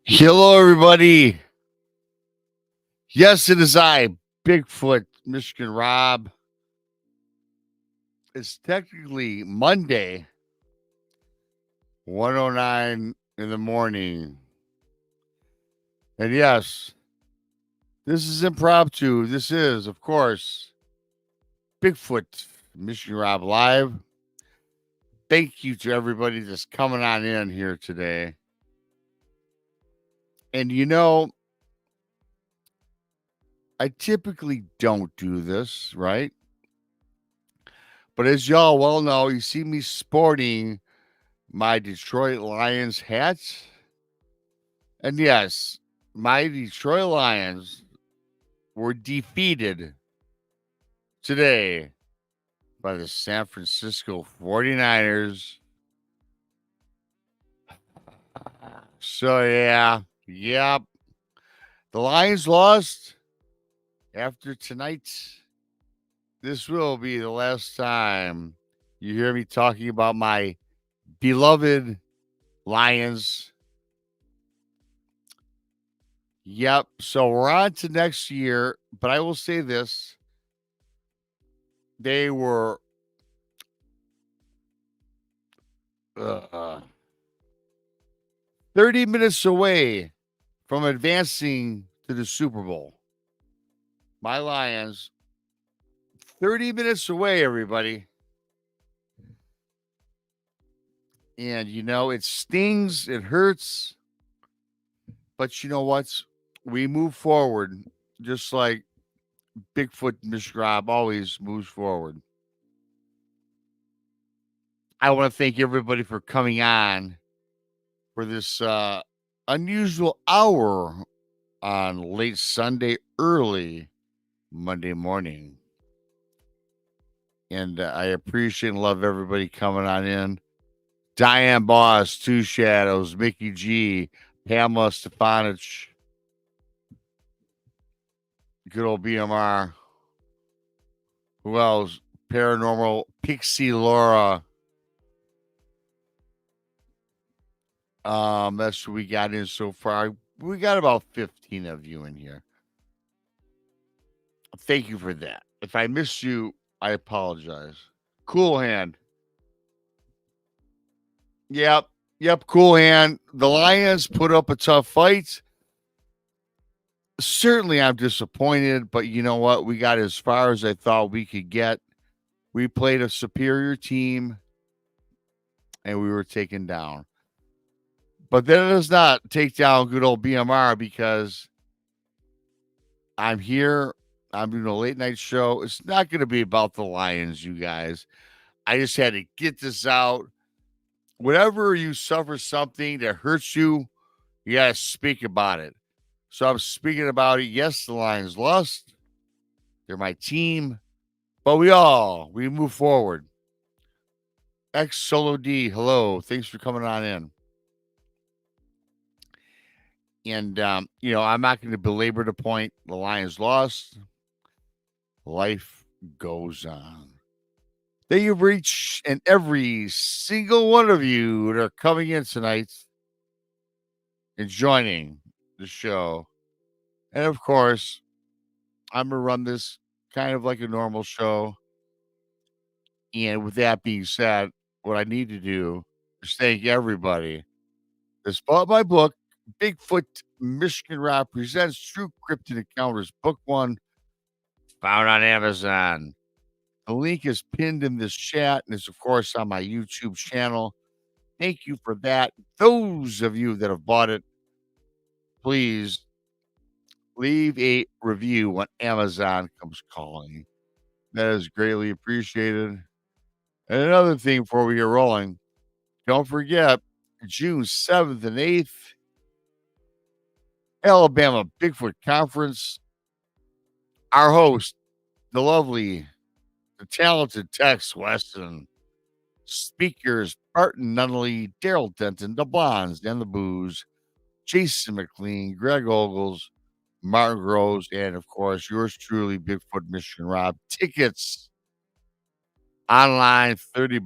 Hello, everybody. Yes, it is I, Bigfoot, Michigan Rob. It's technically Monday, 1:09 in the morning. And yes, this is Impromptu. This is, of course, Bigfoot, Michigan Rob Live. Thank you to everybody that's coming on in here today. And I typically don't do this, right? But as y'all well know, you see me sporting my Detroit Lions hat. And yes, my Detroit Lions were defeated today by the San Francisco 49ers. So, yep. The Lions lost after tonight. This will be the last time you hear me talking about my beloved Lions. Yep. So we're on to next year, but I will say this. They were uh, 30 minutes away from advancing to the Super Bowl. My Lions, 30 minutes away, everybody. And it stings, it hurts. But you know what? We move forward just like Bigfoot Miss Rob always moves forward. I want to thank everybody for coming on for this unusual hour on late Sunday, early Monday morning. And I appreciate and love everybody coming on in. Diane Boss, Two Shadows, Mickey G, Pamela Stefanich, good old BMR. Who else? Paranormal, Pixie Laura. That's what we got in so far. We got about 15 of you in here. Thank you for that. If I missed you, I apologize. Cool Hand. Yep, Cool Hand. The Lions put up a tough fight. Certainly, I'm disappointed, but you know what? We got as far as I thought we could get. We played a superior team and we were taken down. But that does not take down good old BMR because I'm here. I'm doing a late night show. It's not going to be about the Lions, you guys. I just had to get this out. Whenever you suffer something that hurts you, you got to speak about it. So I'm speaking about it. Yes, the Lions lost. They're my team. But we move forward. X Solo D, hello. Thanks for coming on in. And, I'm not going to belabor the point. The Lions lost. Life goes on. Thank you for each and every single one of you that are coming in tonight and joining the show. And of course, I'm going to run this kind of like a normal show. And with that being said, what I need to do is thank everybody that's bought my book, Bigfoot Michigan Rob Presents True Cryptid Encounters, Book 1, found on Amazon. The link is pinned in this chat and is, of course, on my YouTube channel. Thank you for that. Those of you that have bought it, please leave a review when Amazon comes calling. That is greatly appreciated. And another thing before we get rolling, don't forget June 7th and 8th, Alabama Bigfoot Conference. Our host, the lovely, the talented Tex Weston. Speakers, Barton Nunnally, Daryl Denton, the Bonds and the Booze, Jason McLean, Greg Ogles, Martin Groves, and of course, yours truly, Bigfoot Michigan Rob. Tickets online, $30,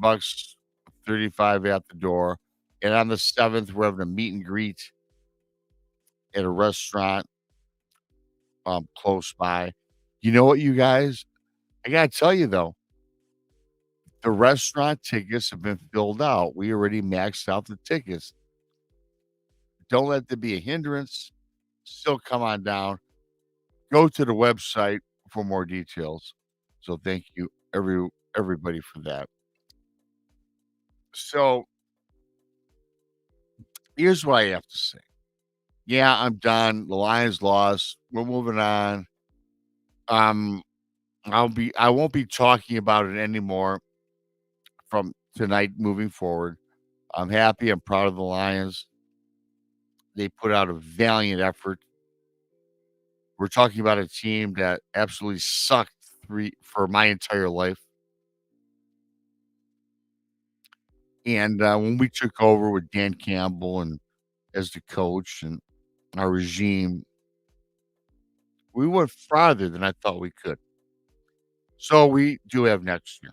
$35 at the door. And on the 7th, we're having a meet and greet at a restaurant close by. You know what, you guys? I gotta tell you though, the restaurant tickets have been filled out. We already maxed out the tickets. Don't let there be a hindrance. Still come on down. Go to the website for more details. So thank you everybody for that. So here's what I have to say. Yeah, I'm done. The Lions lost. We're moving on. Um, I won't be talking about it anymore from tonight moving forward. I'm happy. I'm proud of the Lions. They put out a valiant effort. We're talking about a team that absolutely sucked three for my entire life. And when we took over with Dan Campbell and as the coach and our regime, we went farther than I thought we could. So we do have next year.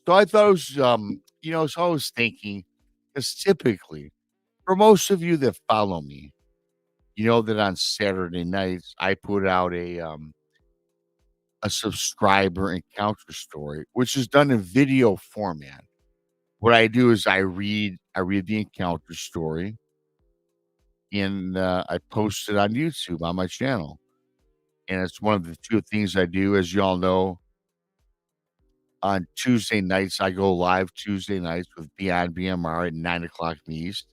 So I thought it was, so I was thinking, because typically, for most of you that follow me, you know that on Saturday nights I put out a subscriber encounter story, which is done in video format. What I do is I read the encounter story and I post it on YouTube on my channel. And it's one of the two things I do, as you all know. On Tuesday nights, I go live Tuesday nights with Beyond BMR at 9 o'clock in the East.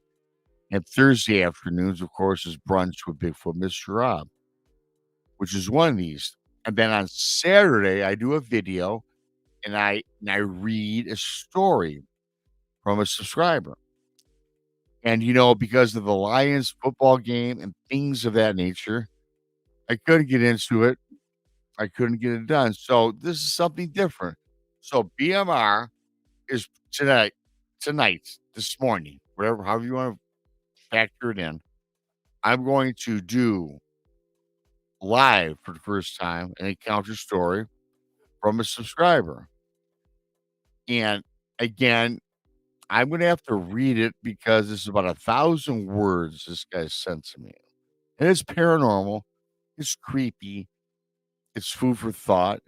And Thursday afternoons, of course, is brunch with Bigfoot Mr. Rob, which is one of these. And then on Saturday, I do a video and I read a story from a subscriber. And because of the Lions football game and things of that nature, I couldn't get into it. I couldn't get it done. So this is something different. So BMR is tonight, this morning, whatever, however you want to factor it in. I'm going to do live for the first time an encounter story from a subscriber. And again, I'm going to have to read it because it's about 1,000 words this guy sent to me. And it's paranormal, it's creepy, it's food for thought.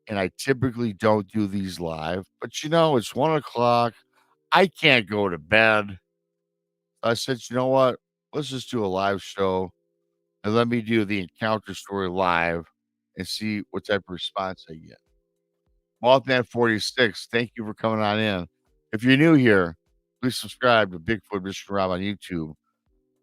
And I typically don't do these live, but it's 1 o'clock. I can't go to bed. I said, you know what? Let's just do a live show and let me do the encounter story live and see what type of response I get. Mothman 46, thank you for coming on in. If you're new here, please subscribe to Bigfoot Mr. Rob on YouTube.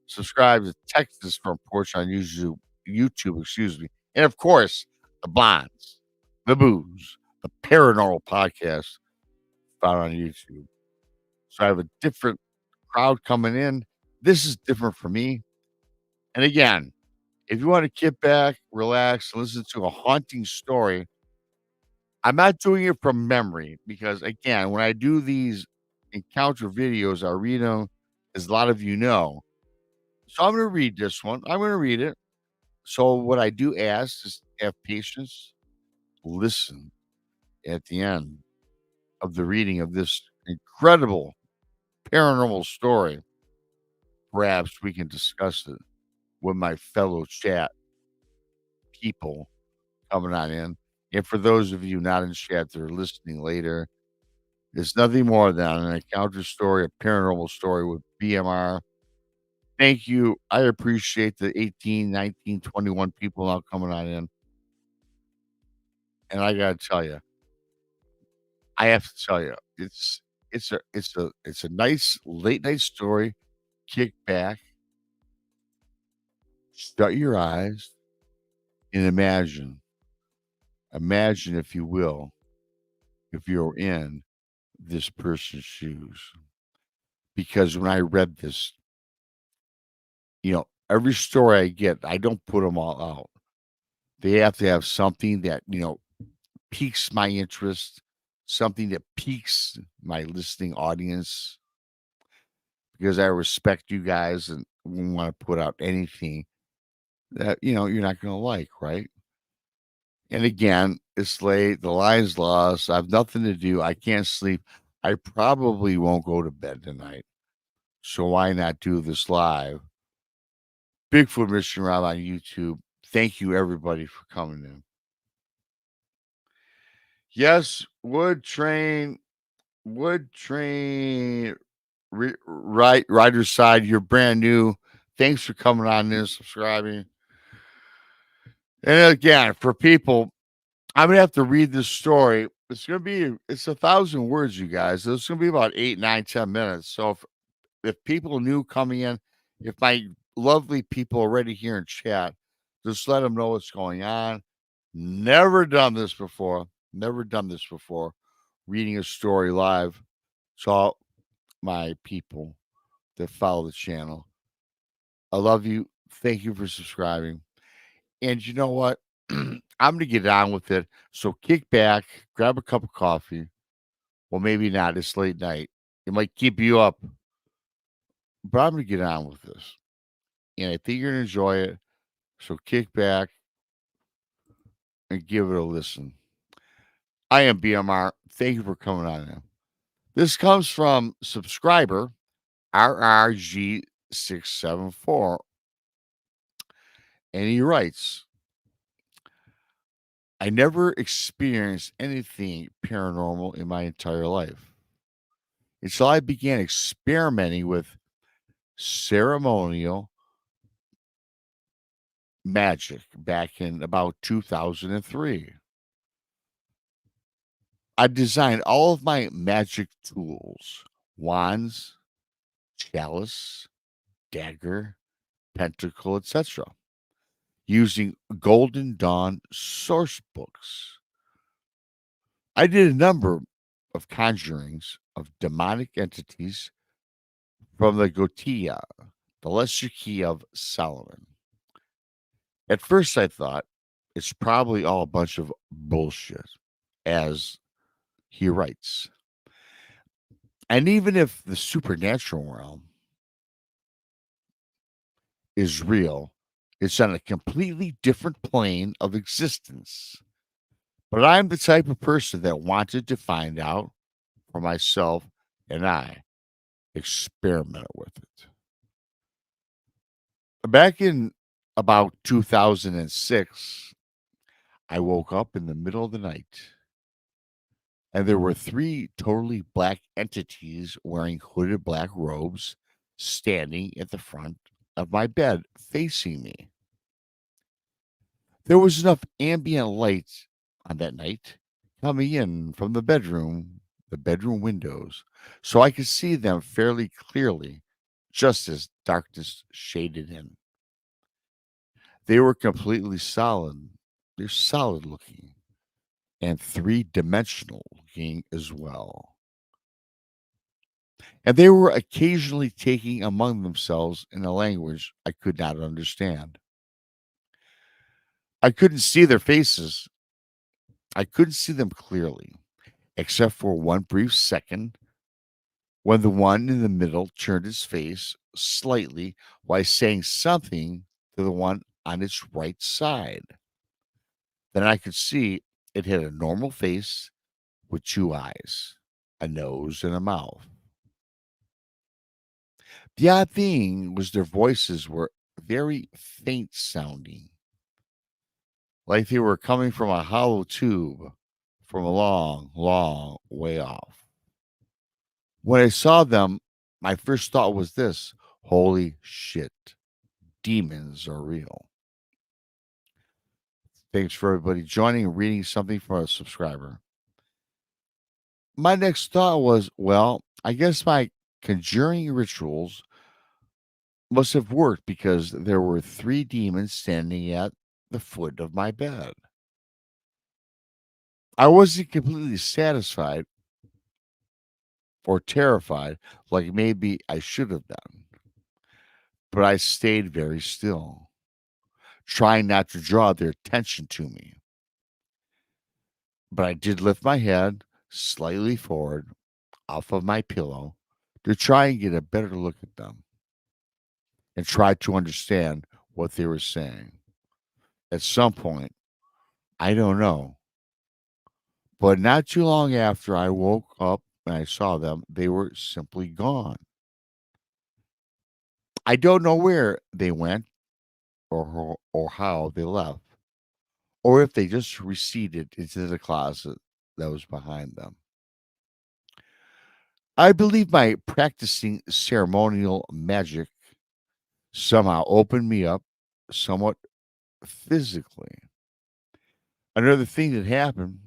Subscribe to Texas from Porch on YouTube, excuse me. And of course, the Bonds, the Booze, the Paranormal Podcast found on YouTube. So I have a different crowd coming in. This is different for me. And again, if you want to kick back, relax, listen to a haunting story, I'm not doing it from memory because, again, when I do these encounter videos, I read them, as a lot of you know. So I'm going to read this one. I'm going to read it. So what I do ask is have patience, listen at the end of the reading of this incredible paranormal story. Perhaps we can discuss it with my fellow chat people coming on in. And for those of you not in chat that are listening later, it's nothing more than an encounter story, a paranormal story with BMR. Thank you. I appreciate the 18, 19, 21 people now coming on in. And I gotta tell you, I have to tell you, it's a nice late night story. Kick back, shut your eyes, and imagine. Imagine, if you will, if you're in this person's shoes. Because when I read this, every story I get, I don't put them all out. They have to have something that, piques my interest, something that piques my listening audience, because I respect you guys and want to put out anything that, you're not going to like, right? And again, it's late. The Lions lost. I have nothing to do. I can't sleep. I probably won't go to bed tonight. So why not do this live? Bigfoot Mission Rob on YouTube. Thank you, everybody, for coming in. Yes, wood train, rider side. You're brand new. Thanks for coming on in, subscribing. And again, for people, I'm gonna have to read this story. It's 1,000 words, you guys. It's gonna be about 8, 9, 10 minutes. So if people new coming in, if my lovely people already here in chat, just let them know what's going on. Never done this before. Never done this before. Reading a story live. So all my people that follow the channel, I love you. Thank you for subscribing. And you know what? I'm going to get on with it. So kick back, grab a cup of coffee. Well, maybe not. It's late night. It might keep you up, but I'm going to get on with this. And I think you're going to enjoy it. So kick back and give it a listen. I am BMR. Thank you for coming on in. This comes from subscriber RRG674. And he writes, I never experienced anything paranormal in my entire life until I began experimenting with ceremonial magic back in about 2003. I designed all of my magic tools, wands, chalice, dagger, pentacle, etc., using Golden Dawn source books. I did a number of conjurings of demonic entities from the Gotia, the lesser key of Solomon. At first, I thought it's probably all a bunch of bullshit, as he writes. And even if the supernatural realm is real, it's on a completely different plane of existence. But I'm the type of person that wanted to find out for myself, and I experimented with it. Back in about 2006, I woke up in the middle of the night and there were three totally black entities wearing hooded black robes standing at the front of my bed facing me. There was enough ambient light on that night coming in from the bedroom windows, so I could see them fairly clearly, just as darkness shaded in. They were completely solid. They're solid looking and three-dimensional looking as well. And they were occasionally taking among themselves in a language I could not understand. I couldn't see their faces. I couldn't see them clearly, except for one brief second when the one in the middle turned his face slightly while saying something to the one on its right side. Then I could see it had a normal face with two eyes, a nose, and a mouth. The odd thing was their voices were very faint sounding, like they were coming from a hollow tube from a long, long way off. When I saw them, my first thought was this: holy shit, demons are real. Thanks for everybody joining and reading something from a subscriber. My next thought was, well, I guess my conjuring rituals must have worked because there were three demons standing at the foot of my bed. I wasn't completely satisfied or terrified like maybe I should have been, but I stayed very still, trying not to draw their attention to me. But I did lift my head slightly forward off of my pillow to try and get a better look at them and try to understand what they were saying. At some point, I don't know, but not too long after I woke up when I saw them, they were simply gone. I don't know where they went or how they left, or if they just receded into the closet that was behind them. I believe my practicing ceremonial magic somehow opened me up somewhat physically. Another thing that happened,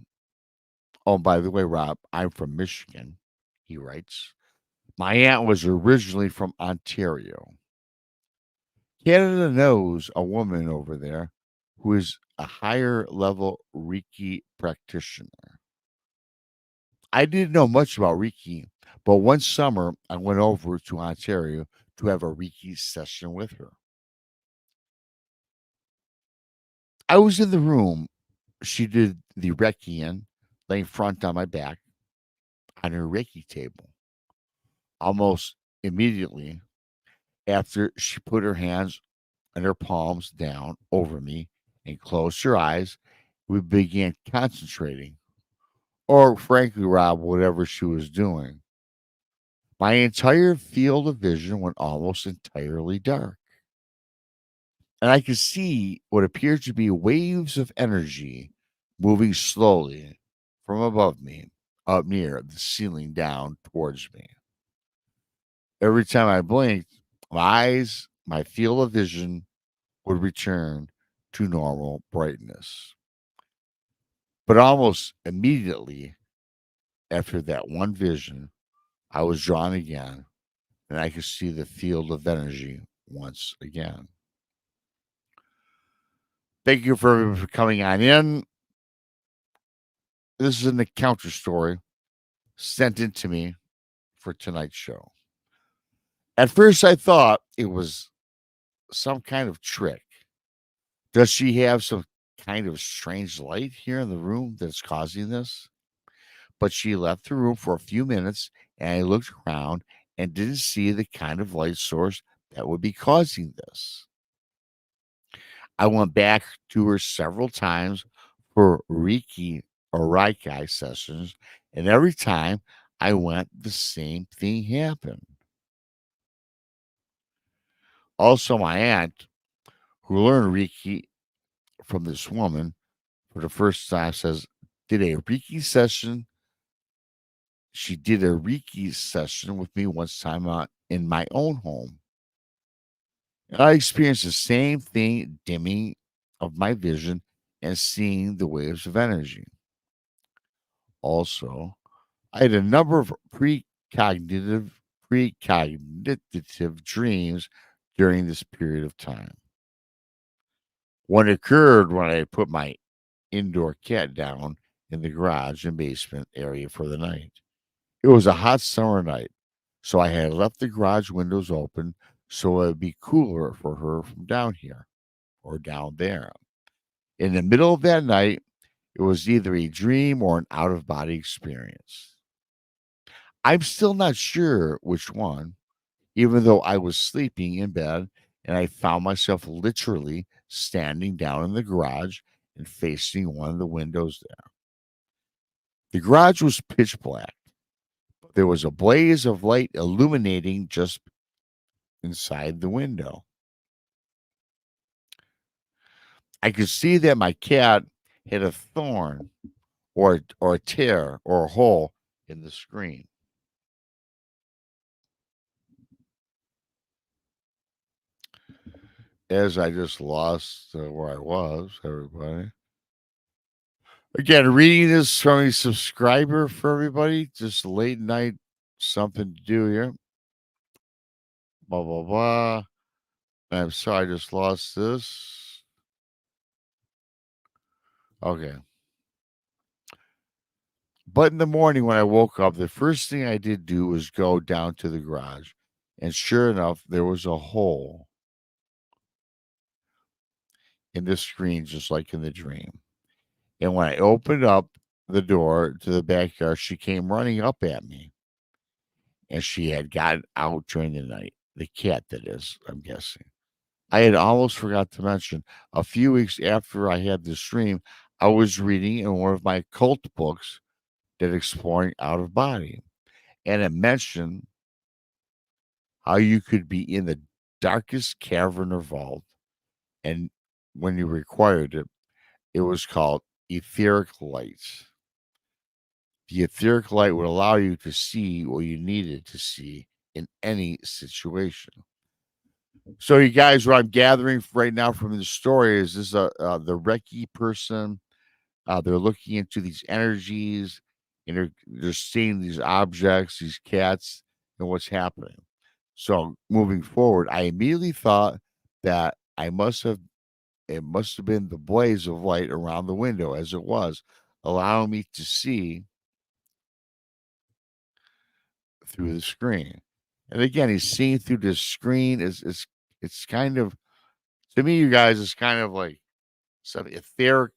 oh, by the way, Rob, I'm from Michigan, he writes. My aunt was originally from Ontario. Canada knows a woman over there who is a higher level Reiki practitioner. I didn't know much about Reiki, but one summer I went over to Ontario to have a Reiki session with her. I was in the room. She did the Reiki in, laying front on my back on her Reiki table. Almost immediately after she put her hands and her palms down over me and closed her eyes, we began concentrating, or frankly, Rob, whatever she was doing. My entire field of vision went almost entirely dark, and I could see what appeared to be waves of energy moving slowly from above me up near the ceiling down towards me. Every time I blinked, my field of vision would return to normal brightness. But almost immediately after that one vision, I was drawn again and I could see the field of energy once again. Thank you for coming on in. This is an encounter story sent in to me for tonight's show. At first, I thought it was some kind of trick. Does she have some kind of strange light here in the room that's causing this? But she left the room for a few minutes and I looked around and didn't see the kind of light source that would be causing this. I went back to her several times for Reiki or Reiki sessions, and every time I went, the same thing happened. Also, my aunt, who learned Reiki from this woman for the first time, says, did a Reiki session. She did a Reiki session with me once time in my own home. I experienced the same thing, dimming of my vision and seeing the waves of energy. Also, I had a number of precognitive dreams during this period of time. One occurred when I put my indoor cat down in the garage and basement area for the night. It was a hot summer night, so I had left the garage windows open so it would be cooler for her from down here or down there. In the middle of that night, it was either a dream or an out of body experience. I'm still not sure which one, even though I was sleeping in bed and I found myself literally standing down in the garage and facing one of the windows there. The garage was pitch black. There was a blaze of light illuminating just inside the window. I could see that my cat had a thorn or a tear or a hole in the screen. As I just lost where I was, everybody. Again, reading this from a subscriber for everybody. Just late night, something to do here. Blah, blah, blah. I'm sorry, I just lost this. Okay. But in the morning when I woke up, the first thing I did do was go down to the garage. And sure enough, there was a hole in the screen, just like in the dream. And when I opened up the door to the backyard, she came running up at me. And she had gotten out during the night. The cat, that is, I'm guessing. I had almost forgot to mention, a few weeks after I had this dream, I was reading in one of my cult books that exploring out of body. and it mentioned how you could be in the darkest cavern or vault, and when you required it, it was called etheric light. The etheric light would allow you to see what you needed to see in any situation. So, you guys, what I'm gathering right now from the story is this: the Reiki person. They're looking into these energies, and they're seeing these objects, these cats, and what's happening. So, moving forward, I immediately thought that it must have been the blaze of light around the window as it was, allowing me to see through the screen. And again, he's seeing through this screen. It's kind of, to me, you guys, it's kind of like some etheric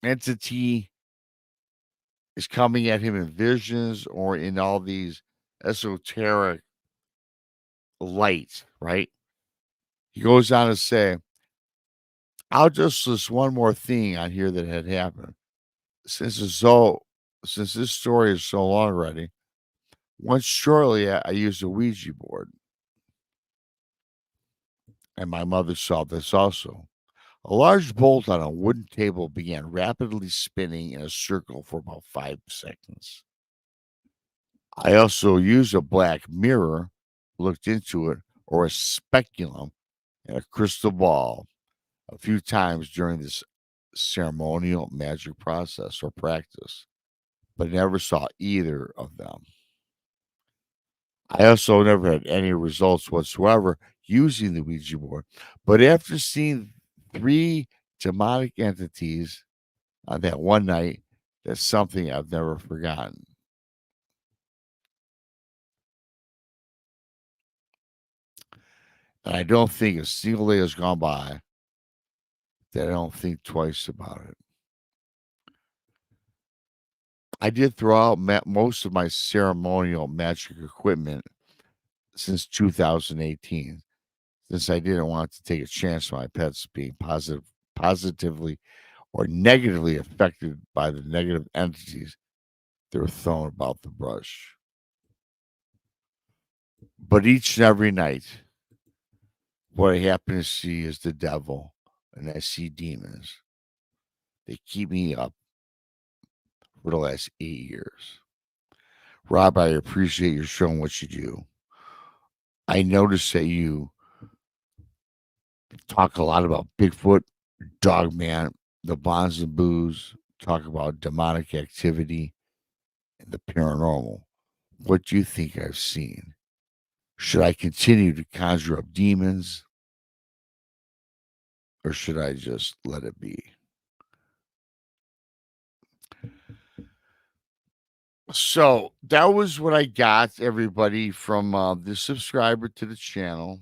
entity is coming at him in visions or in all these esoteric lights, right? He goes on to say, I'll just list one more thing on here that had happened. Since it's so since this story is so long already, once shortly I used a Ouija board, and my mother saw this also. A large bolt on a wooden table began rapidly spinning in a circle for about 5 seconds. I also used a black mirror, looked into it, or a speculum and a crystal ball a few times during this ceremonial magic process or practice, but never saw either of them. I also never had any results whatsoever using the Ouija board, but after seeing three demonic entities on that one night, that's something I've never forgotten. And I don't think a single day has gone by that I don't think twice about it. I did throw out most of my ceremonial magic equipment since 2018, since I didn't want to take a chance on my pets being positively or negatively affected by the negative entities that were thrown about the brush. But each and every night, what I happen to see is the devil, and I see demons. They keep me up for the last 8 years. Rob, I appreciate your showing what you do. I notice that you talk a lot about Bigfoot, Dogman, the bonds and booze, talk about demonic activity and the paranormal. What do you think I've seen? Should I continue to conjure up demons or should I just let it be? So that was what I got, everybody, from the subscriber to the channel.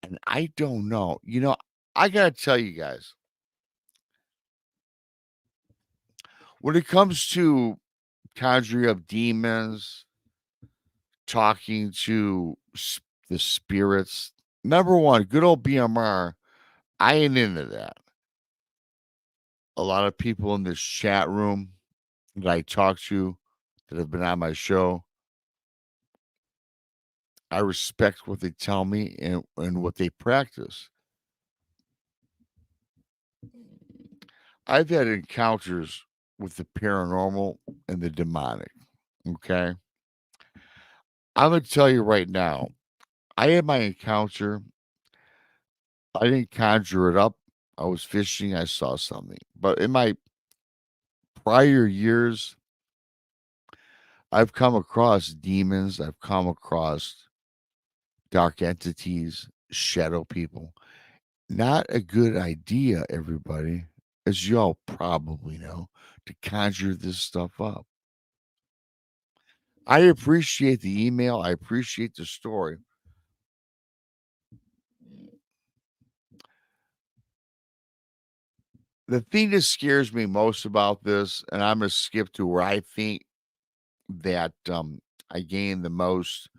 And I don't know. I got to tell you guys, when it comes to conjuring up demons, talking to the spirits, number one, good old BMR, I ain't into that. A lot of people in this chat room that I talk to that have been on my show, I respect what they tell me and what they practice. I've had encounters with the paranormal and the demonic. Okay. I'm going to tell you right now, I had my encounter. I didn't conjure it up. I was fishing. I saw something. But in my prior years, I've come across demons. I've come across dark entities, shadow people. Not a good idea, everybody, as y'all probably know, to conjure this stuff up. I appreciate the email. I appreciate the story. The thing that scares me most about this, and I'm going to skip to where I think that I gain the most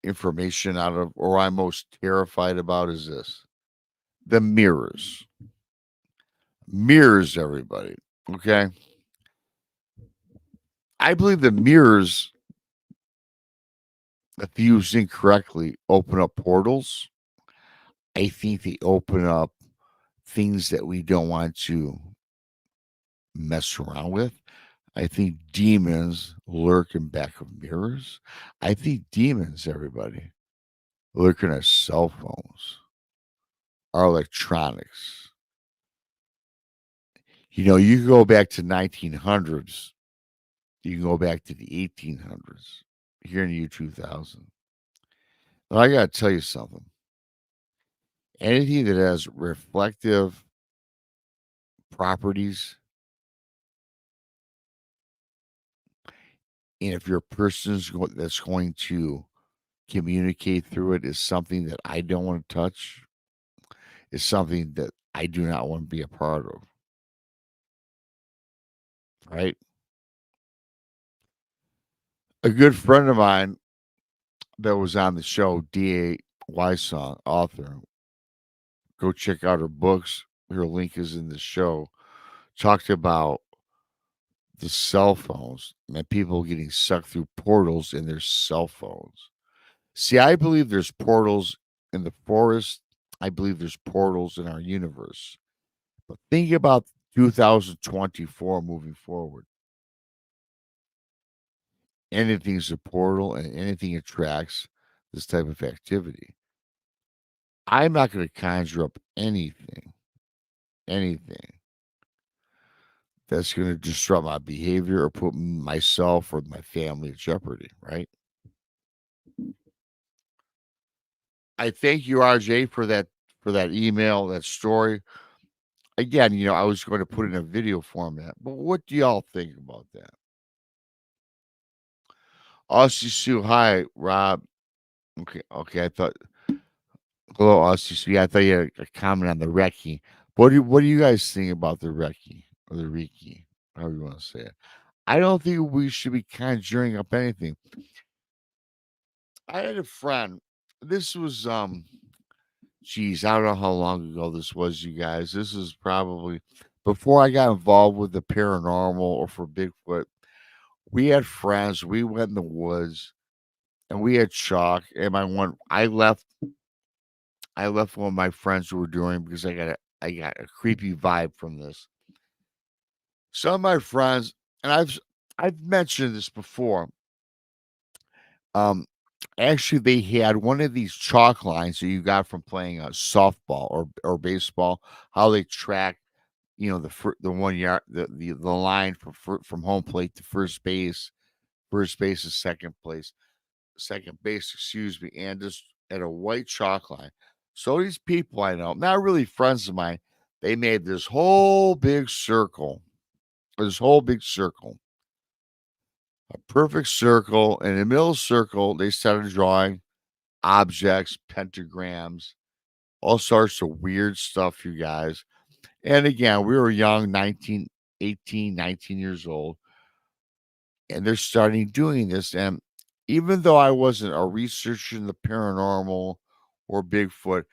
information out of, or I'm most terrified about, is this: the mirrors. Mirrors, everybody. Okay. I believe the mirrors, if used incorrectly, open up portals. I think they open up things that we don't want to mess around with. I think demons lurk in back of mirrors. I think demons, everybody, lurk in our cell phones, our electronics. You can go back to 1900s. You can go back to the 1800s. Here in the year 2000. But I got to tell you something. Anything that has reflective properties, and if you're a person that's going to communicate through it, is something that I don't want to touch, is something that I do not want to be a part of, right? A good friend of mine that was on the show, D.A. Wysong, author, go check out her books. Her link is in the show. Talked about the cell phones and people getting sucked through portals in their cell phones. See, I believe there's portals in the forest. I believe there's portals in our universe. But think about 2024 moving forward. Anything's a portal and anything attracts this type of activity. I'm not going to conjure up anything that's going to disrupt my behavior or put myself or my family at jeopardy, right? I thank you, RJ, for that email, that story. Again, I was going to put it in a video format, but what do y'all think about that? Aussie Sue, hi, Rob. Okay. I thought hello, Aussie Sue. Yeah, I thought you had a comment on the recce. What do you guys think about the recce or the Reiki? However you want to say it. I don't think we should be conjuring up anything. I had a friend. This was geez, I don't know how long ago this was, you guys. This is probably before I got involved with the paranormal or for Bigfoot. We had friends. We went in the woods and we had chalk. And I left one of my friends who were doing because I got a creepy vibe from this. Some of my friends, and I've mentioned this before. Um, actually, they had one of these chalk lines that you got from playing softball or baseball. How they track, the 1 yard, the line from home plate to first base is second base, excuse me, and just at a white chalk line. So these people I know, not really friends of mine, they made this whole big circle, a perfect circle. And in the middle of the circle, they started drawing objects, pentagrams, all sorts of weird stuff, you guys. And again, we were young, 19, 18, 19 years old, and they're starting doing this. And even though I wasn't a researcher in the paranormal or Bigfoot,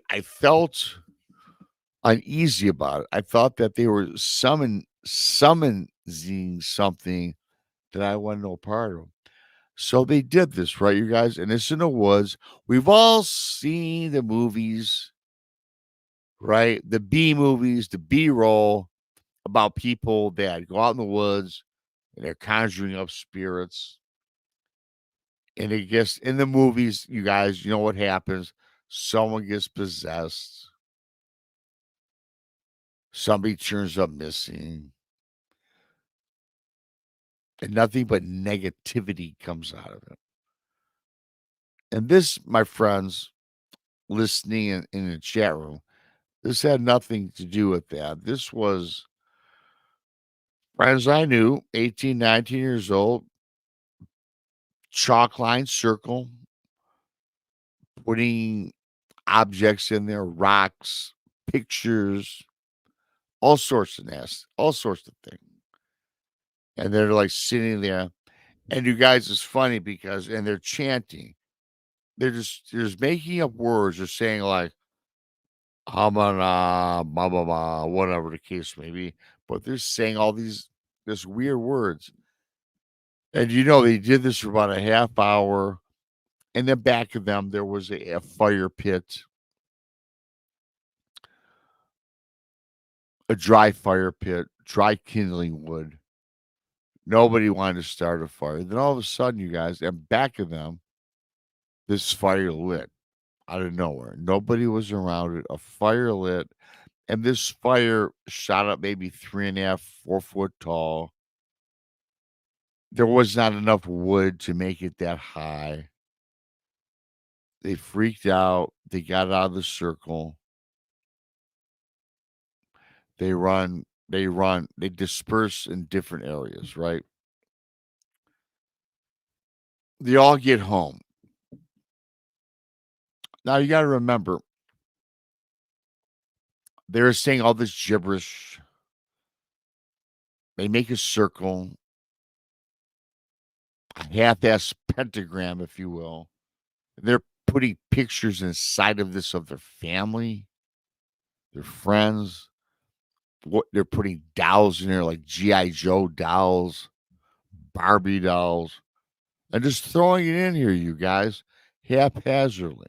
I felt uneasy about it. I thought that they were summoning something that I wasn't no part of. So they did this, right, you guys? And it's in the woods. We've all seen the movies, right? The B movies, the B roll about people that go out in the woods and they're conjuring up spirits. And it gets in the movies, you guys, you know what happens? Someone gets possessed, somebody turns up missing, and nothing but negativity comes out of it. And this, my friends, listening in the chat room, this had nothing to do with that. This was friends I knew, 18, 19 years old, chalk line circle, putting objects in there, rocks, pictures, all sorts of nasty, all sorts of things. And they're like sitting there. And you guys, it's funny because, and they're chanting. They're just making up words. They're saying like, Hamana, blah, blah, blah, whatever the case may be. But they're saying all these weird words. And they did this for about a half hour. And then back of them, there was a fire pit, a dry fire pit, dry kindling wood. Nobody wanted to start a fire. Then all of a sudden, you guys, and back of them, this fire lit out of nowhere. Nobody was around it. A fire lit, and this fire shot up maybe 3.5, 4 foot tall. There was not enough wood to make it that high. They freaked out. They got out of the circle. They disperse in different areas, right? They all get home. Now you got to remember, they're saying all this gibberish. They make a circle, a half-ass pentagram, if you will. They're putting pictures inside of this of their family, their friends. What they're putting dolls in there, like GI Joe dolls, Barbie dolls, and just throwing it in here, you guys, haphazardly.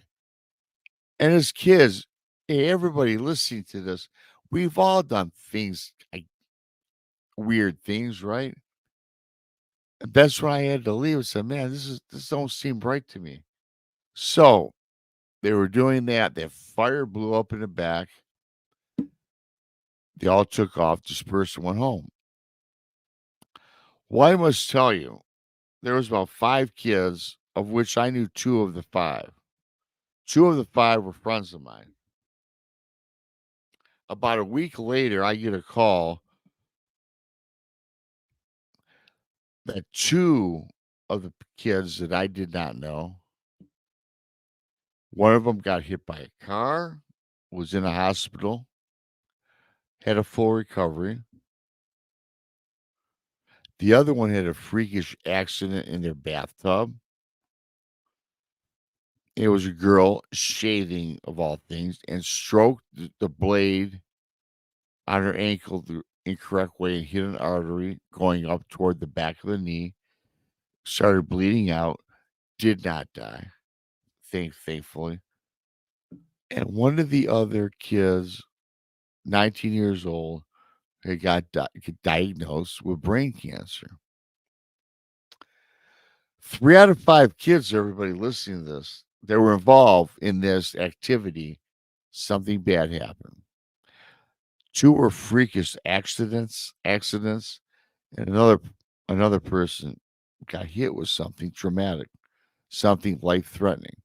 And as kids, hey, everybody listening to this, we've all done things, like weird things, right? And that's when I had to leave and said, man, this don't seem right to me. So they were doing that. That fire blew up in the back. They all took off, dispersed, and went home. Well, I must tell you, there was about 5 kids, of which I knew 2 of the 5. 2 of the 5 were friends of mine. About a week later, I get a call that 2 of the kids that I did not know, one of them got hit by a car, was in a hospital, had a full recovery. The other one had a freakish accident in their bathtub. It was a girl shaving, of all things, and stroked the blade on her ankle the incorrect way and hit an artery going up toward the back of the knee. Started bleeding out. Did not die, thankfully. And one of the other kids, 19 years old, had got diagnosed with brain cancer. 3 out of 5 kids, everybody listening to this, that were involved in this activity, something bad happened. 2 were freakish accidents, and another person got hit with something traumatic, something life threatening.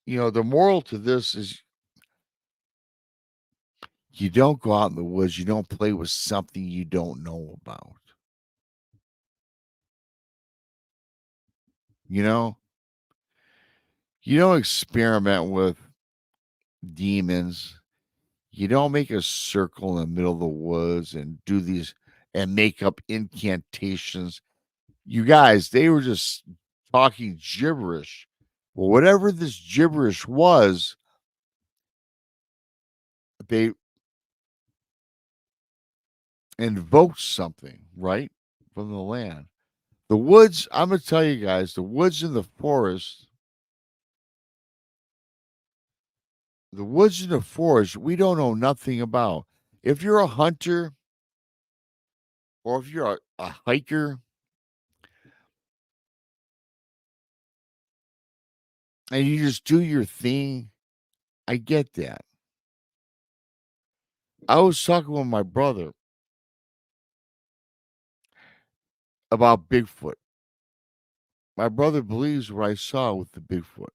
The moral to this is you don't go out in the woods, you don't play with something you don't know about. You know, you don't experiment with demons. You don't make a circle in the middle of the woods and do these and make up incantations. You guys, they were just talking gibberish. Well, whatever this gibberish was, they invoked something, right? From the land. The woods, I'm going to tell you guys, the woods in the forest, we don't know nothing about. If you're a hunter or if you're a hiker and you just do your thing, I get that. I was talking with my brother about Bigfoot. My brother believes what I saw with the Bigfoot.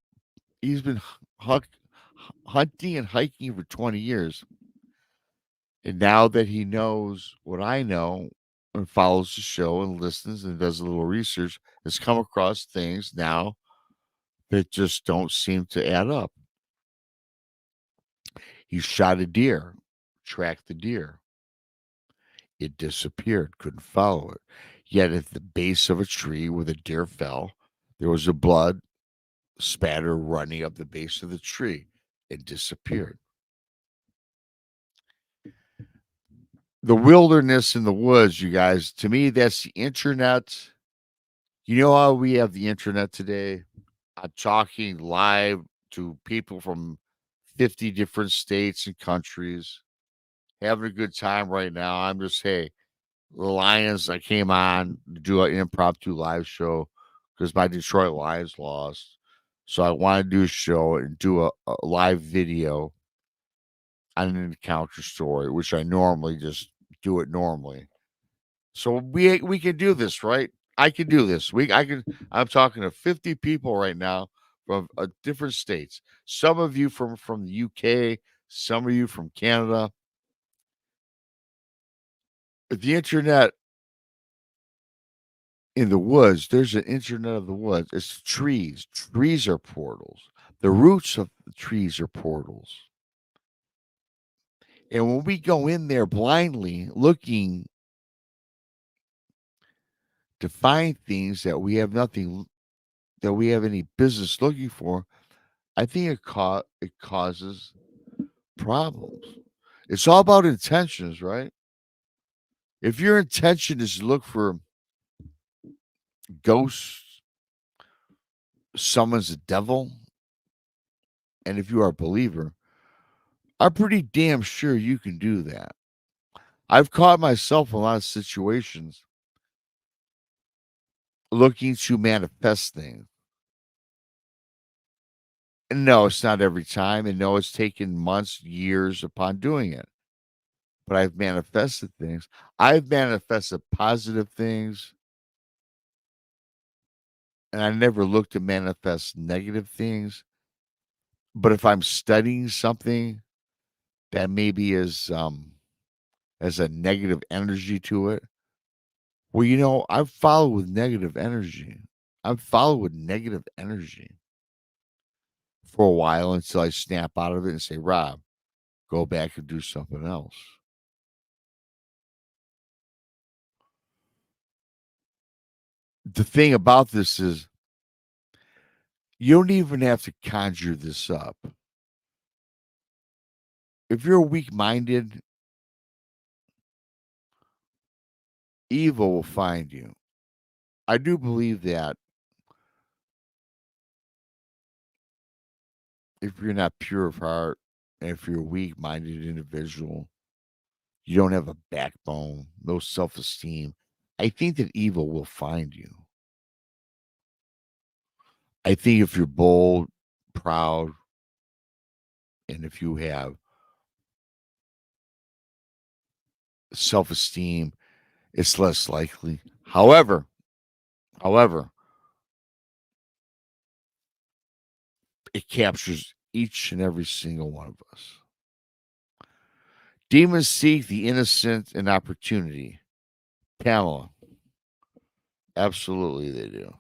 He's been hunting and hiking for 20 years. And now that he knows what I know and follows the show and listens and does a little research, has come across things now that just don't seem to add up. He shot a deer, tracked the deer. It disappeared, couldn't follow it. Yet at the base of a tree where the deer fell, there was a blood spatter running up the base of the tree. It disappeared. The wilderness in the woods, you guys, to me, that's the internet. You know how we have the internet today? I'm talking live to people from 50 different states and countries, having a good time right now. I'm just, hey, the Lions, I came on to do an impromptu live show because my Detroit Lions lost. So I want to do a show and do a live video on an encounter story, which I normally just do it normally. So we can do this, right? I can do this. I'm talking to 50 people right now from different states. Some of you from the UK, some of you from Canada. The internet in the woods, there's an internet of the woods. It's trees. Trees are portals. The roots of the trees are portals. And when we go in there blindly looking to find things that we have any business looking for, I think it causes problems. It's all about intentions, right? If your intention is to look for ghosts, someone's a devil, and if you are a believer, I'm pretty damn sure you can do that. I've caught myself in a lot of situations looking to manifest things. And no, it's not every time. And no, it's taken months, years upon doing it. But I've manifested things. I've manifested positive things. And I never look to manifest negative things. But if I'm studying something that maybe is has a negative energy to it, well, I've followed with negative energy. I've followed with negative energy for a while until I snap out of it and say, Rob, go back and do something else. The thing about this is you don't even have to conjure this up. If you're weak minded, evil will find you. I do believe that if you're not pure of heart, and if you're a weak minded individual, you don't have a backbone, no self esteem, I think that evil will find you. I think if you're bold, proud, and if you have self esteem, it's less likely. However, it captures each and every single one of us. Demons seek the innocent and opportunity. Pamela, absolutely they do.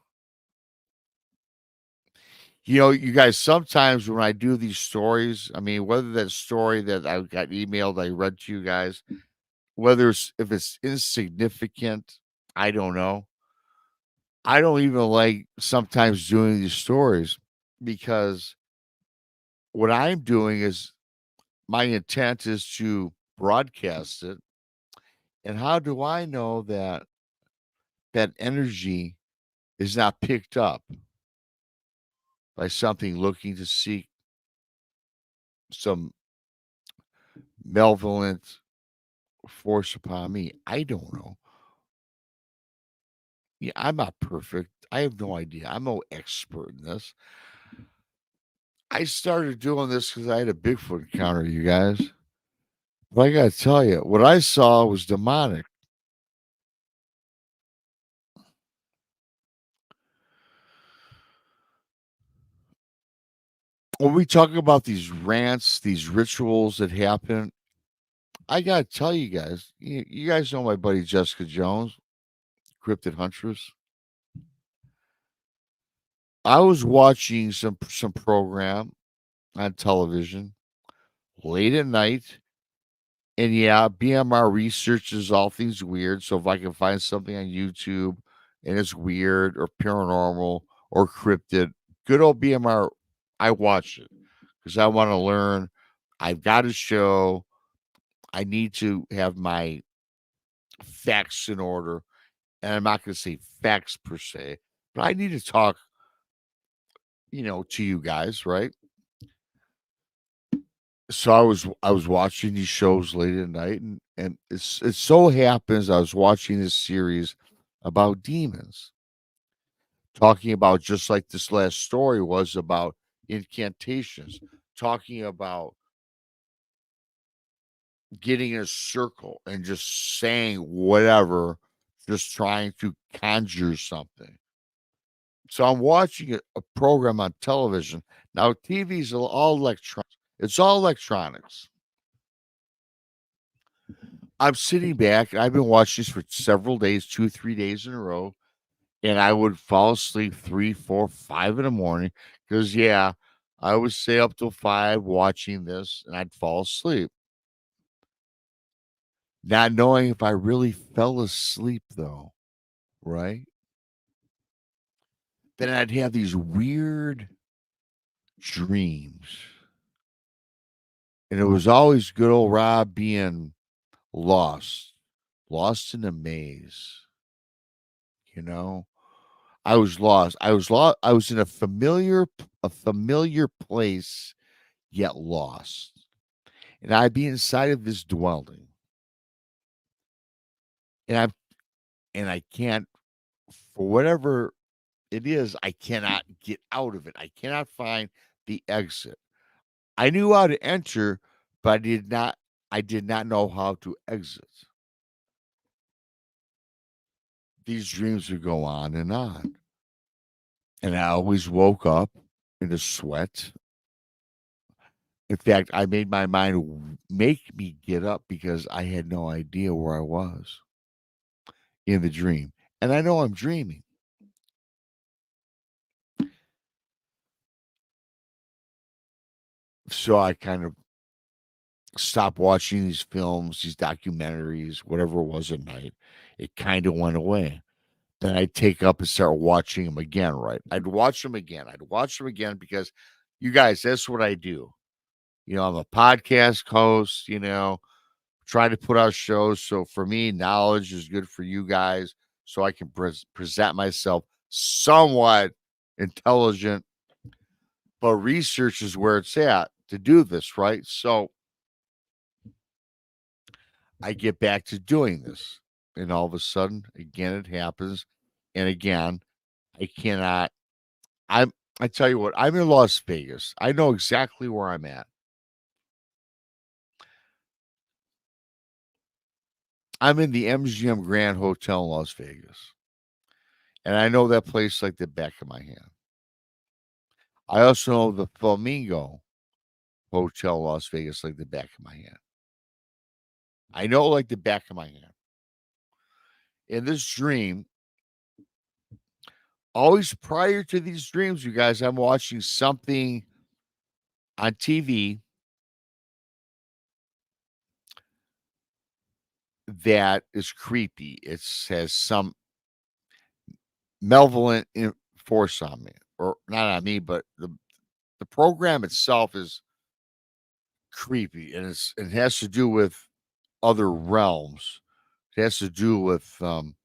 You guys, sometimes when I do these stories, I mean, whether that story that I got emailed, I read to you guys, if it's insignificant, I don't know. I don't even like sometimes doing these stories because what I'm doing is my intent is to broadcast it. And how do I know that that energy is not picked up by something looking to seek some malevolent force upon me? I don't know. Yeah, I'm not perfect. I have no idea. I'm no expert in this. I started doing this because I had a Bigfoot encounter, you guys. But I got to tell you, what I saw was demonic. When we talk about these rants, these rituals that happen, I got to tell you guys, you guys know my buddy Jessica Jones, Cryptid Huntress. I was watching some program on television late at night. And yeah, BMR researches all things weird. So if I can find something on YouTube and it's weird or paranormal or cryptid, good old BMR, I watch it because I want to learn. I've got a show. I need to have my facts in order, and I'm not going to say facts per se, but I need to talk, to you guys, right? So I was watching these shows late at night, and it so happens I was watching this series about demons, talking about just like this last story was about incantations, talking about getting in a circle and just saying whatever, just trying to conjure something. So I'm watching a program on television. Now TV's all electronics. It's all electronics. I'm sitting back. I've been watching this for several days, 2, 3 days in a row, and I would fall asleep 3, 4, 5 in the morning because yeah, I would stay up till 5 watching this, and I'd fall asleep, not knowing if I really fell asleep though, right? Then I'd have these weird dreams, and it was always good old Rob being lost, lost in a maze. You know, I was lost. I was lost. I was in a familiar place, yet lost, and I'd be inside of this dwelling, and I can't, for whatever it is, I cannot get out of it. I cannot find the exit. I knew how to enter, but I did not know how to exit. These dreams would go on, and I always woke up in a sweat. In fact, I made my mind make me get up because I had no idea where I was in the dream. And I know I'm dreaming. So I kind of stopped watching these films, these documentaries, whatever it was at night. It kind of went away. Then I'd take up and start watching them again, right? I'd watch them again. I'd watch them again because you guys, that's what I do. I'm a podcast host, try to put out shows. So for me, knowledge is good for you guys, so I can present myself somewhat intelligent. But research is where it's at to do this, right? So I get back to doing this, and all of a sudden, again, it happens, and again, I cannot. I'm. I tell you what, I'm in Las Vegas. I know exactly where I'm at. I'm in the MGM Grand Hotel in Las Vegas, and I know that place like the back of my hand. I also know the Flamingo Hotel, Las Vegas, like the back of my hand. I know like the back of my hand. In this dream, always prior to these dreams, you guys, I'm watching something on TV that is creepy. It has some malevolent force on me, or not on me, but the program itself is creepy, and it has to do with other realms. It has to do with some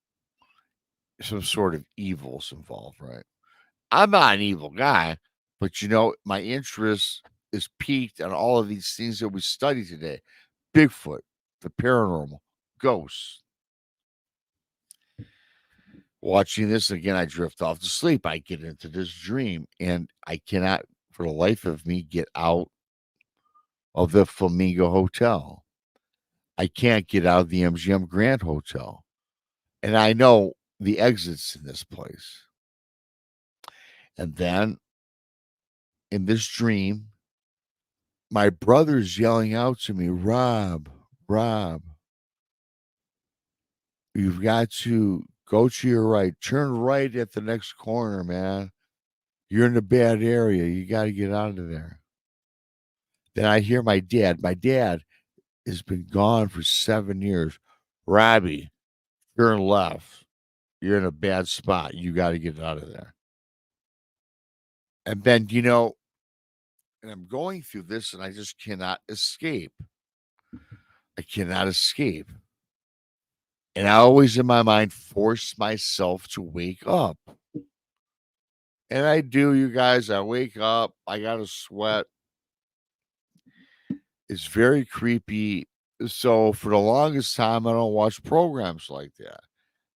sort of evils involved, right? I'm not an evil guy, but my interest is piqued on all of these things that we study today: Bigfoot, the paranormal, ghosts. Watching this again, I drift off to sleep. I get into this dream, and I cannot, for the life of me, get out of the Flamingo Hotel. I can't get out of the MGM Grand Hotel. And I know the exits in this place. And then in this dream, my brother's yelling out to me, Rob, Rob, you've got to go to your right. Turn right at the next corner, man. You're in a bad area. You got to get out of there. Then I hear my dad. My dad has been gone for 7 years. Robbie, turn left. You're in a bad spot. You got to get out of there. And then, and I'm going through this and I just cannot escape. I cannot escape. And I always in my mind force myself to wake up. And I do, you guys. I wake up, I got to sweat. It's very creepy. So for the longest time, I don't watch programs like that.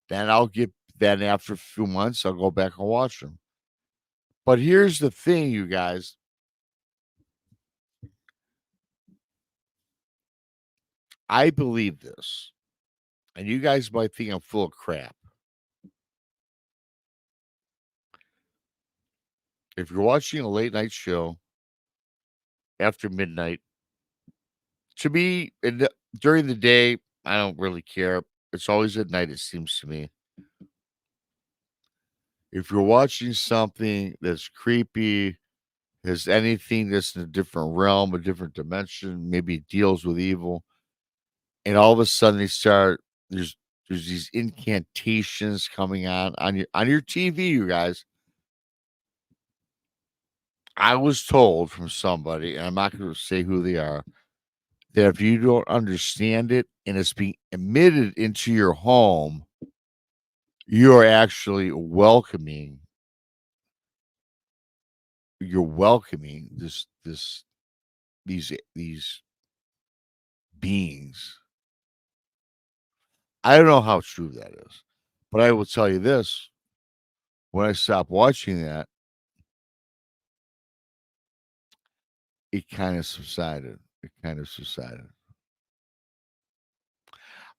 Then after a few months, I'll go back and watch them. But here's the thing, you guys. I believe this, and you guys might think I'm full of crap. If you're watching a late night show after midnight, to me, during the day, I don't really care. It's always at night, it seems to me. If you're watching something that's creepy, has anything that's in a different realm, a different dimension, maybe it deals with evil, and all of a sudden there's these incantations coming on your TV, you guys. I was told from somebody, and I'm not going to say who they are, that if you don't understand it and it's being emitted into your home, you're actually welcoming these beings. I don't know how true that is, but I will tell you this: when I stopped watching that, it kind of subsided. It kind of subsided.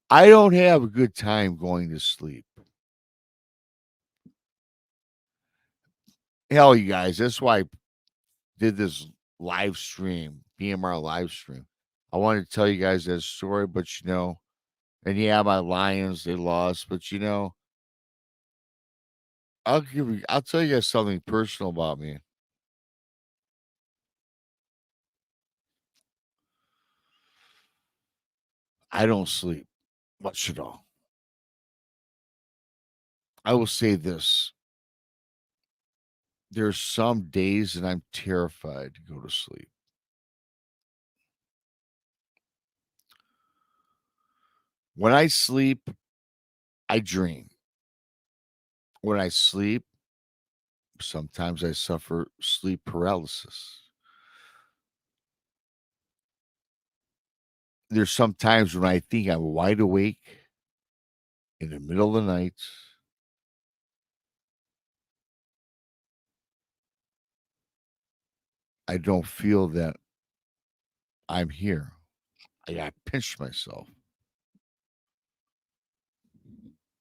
I don't have a good time going to sleep. Hell, you guys, that's why I did this live stream, BMR live stream. I wanted to tell you guys that story, but and yeah, my Lions, they lost, but I'll tell you guys something personal about me. I don't sleep much at all. I will say this. There's some days that I'm terrified to go to sleep. When I sleep, I dream. When I sleep, sometimes I suffer sleep paralysis. There's some times when I think I'm wide awake in the middle of the night. I don't feel that I'm here. I pinch myself.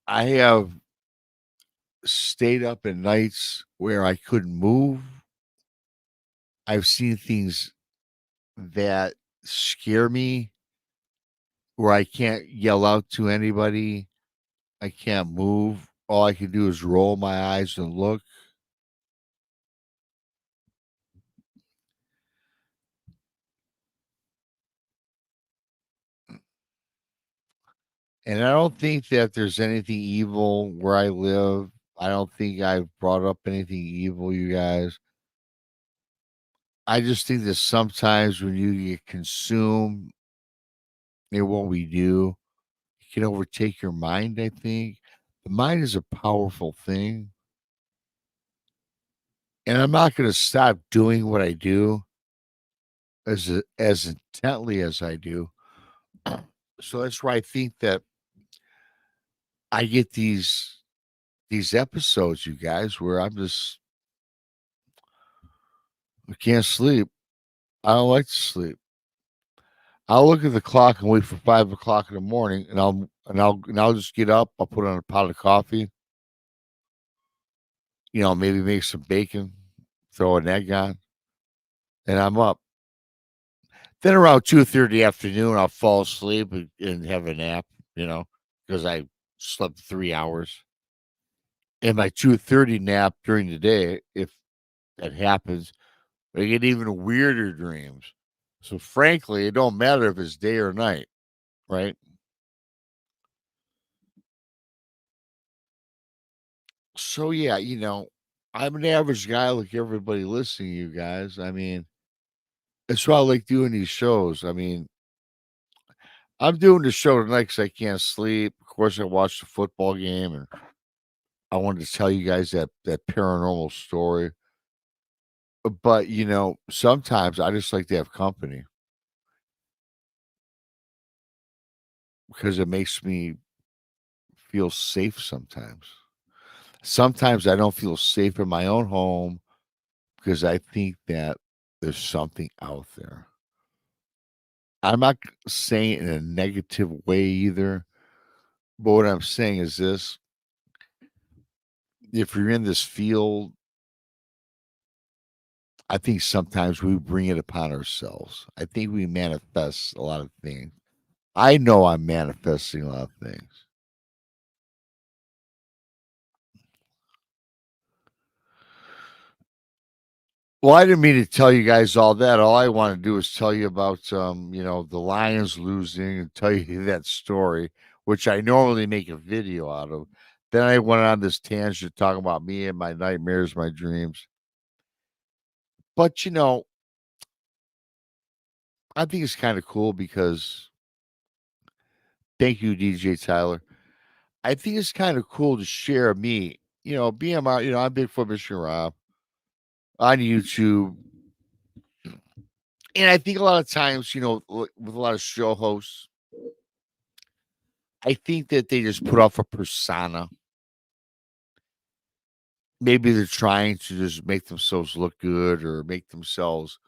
I have stayed up at nights where I couldn't move. I've seen things that scare me where I can't yell out to anybody. I can't move. All I can do is roll my eyes and look. And I don't think that there's anything evil where I live. I don't think I've brought up anything evil, you guys. I just think that sometimes when you get consumed in what we do, it can overtake your mind, I think. The mind is a powerful thing. And I'm not going to stop doing what I do as intently as I do. So that's why I think that I get these episodes, you guys, where I can't sleep. I don't like to sleep. I'll look at the clock and wait for 5 o'clock in the morning, and I'll just get up. I'll put on a pot of coffee. Maybe make some bacon, throw an egg on, and I'm up. Then around 2:30 afternoon, I'll fall asleep and have a nap. Because I slept 3 hours. And my 2:30 nap during the day, if that happens, I get even weirder dreams. So frankly, it don't matter if it's day or night, right? So yeah, I'm an average guy like everybody listening, you guys. I mean, that's why I like doing these shows. I mean, I'm doing the show tonight because I can't sleep. Of course, I watched the football game, and I wanted to tell you guys that paranormal story. But sometimes I just like to have company because it makes me feel safe sometimes. Sometimes I don't feel safe in my own home because I think that there's something out there. I'm not saying it in a negative way either, but what I'm saying is this: if you're in this field, I think sometimes we bring it upon ourselves. I think we manifest a lot of things. I know I'm manifesting a lot of things. Well, I didn't mean to tell you guys all that. All I want to do is tell you about, the Lions losing and tell you that story, which I normally make a video out of. Then I went on this tangent talking about me and my nightmares, my dreams. But, I think it's kind of cool because thank you, DJ Tyler. I think it's kind of cool to share me, BMR, I'm Bigfoot Mission Rob on YouTube. And I think a lot of times, with a lot of show hosts, I think that they just put off a persona. Maybe they're trying to just make themselves look good or make themselves.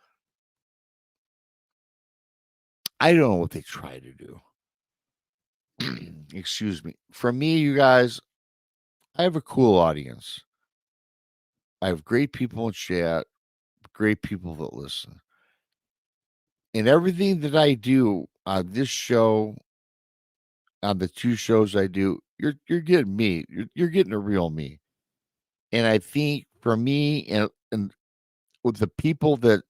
I don't know what they try to do. Excuse me. For me, you guys, I have a cool audience. I have great people in chat, great people that listen. And everything that I do on this show, on the two shows I do, you're getting me. You're getting a real me. And I think for me and with the people that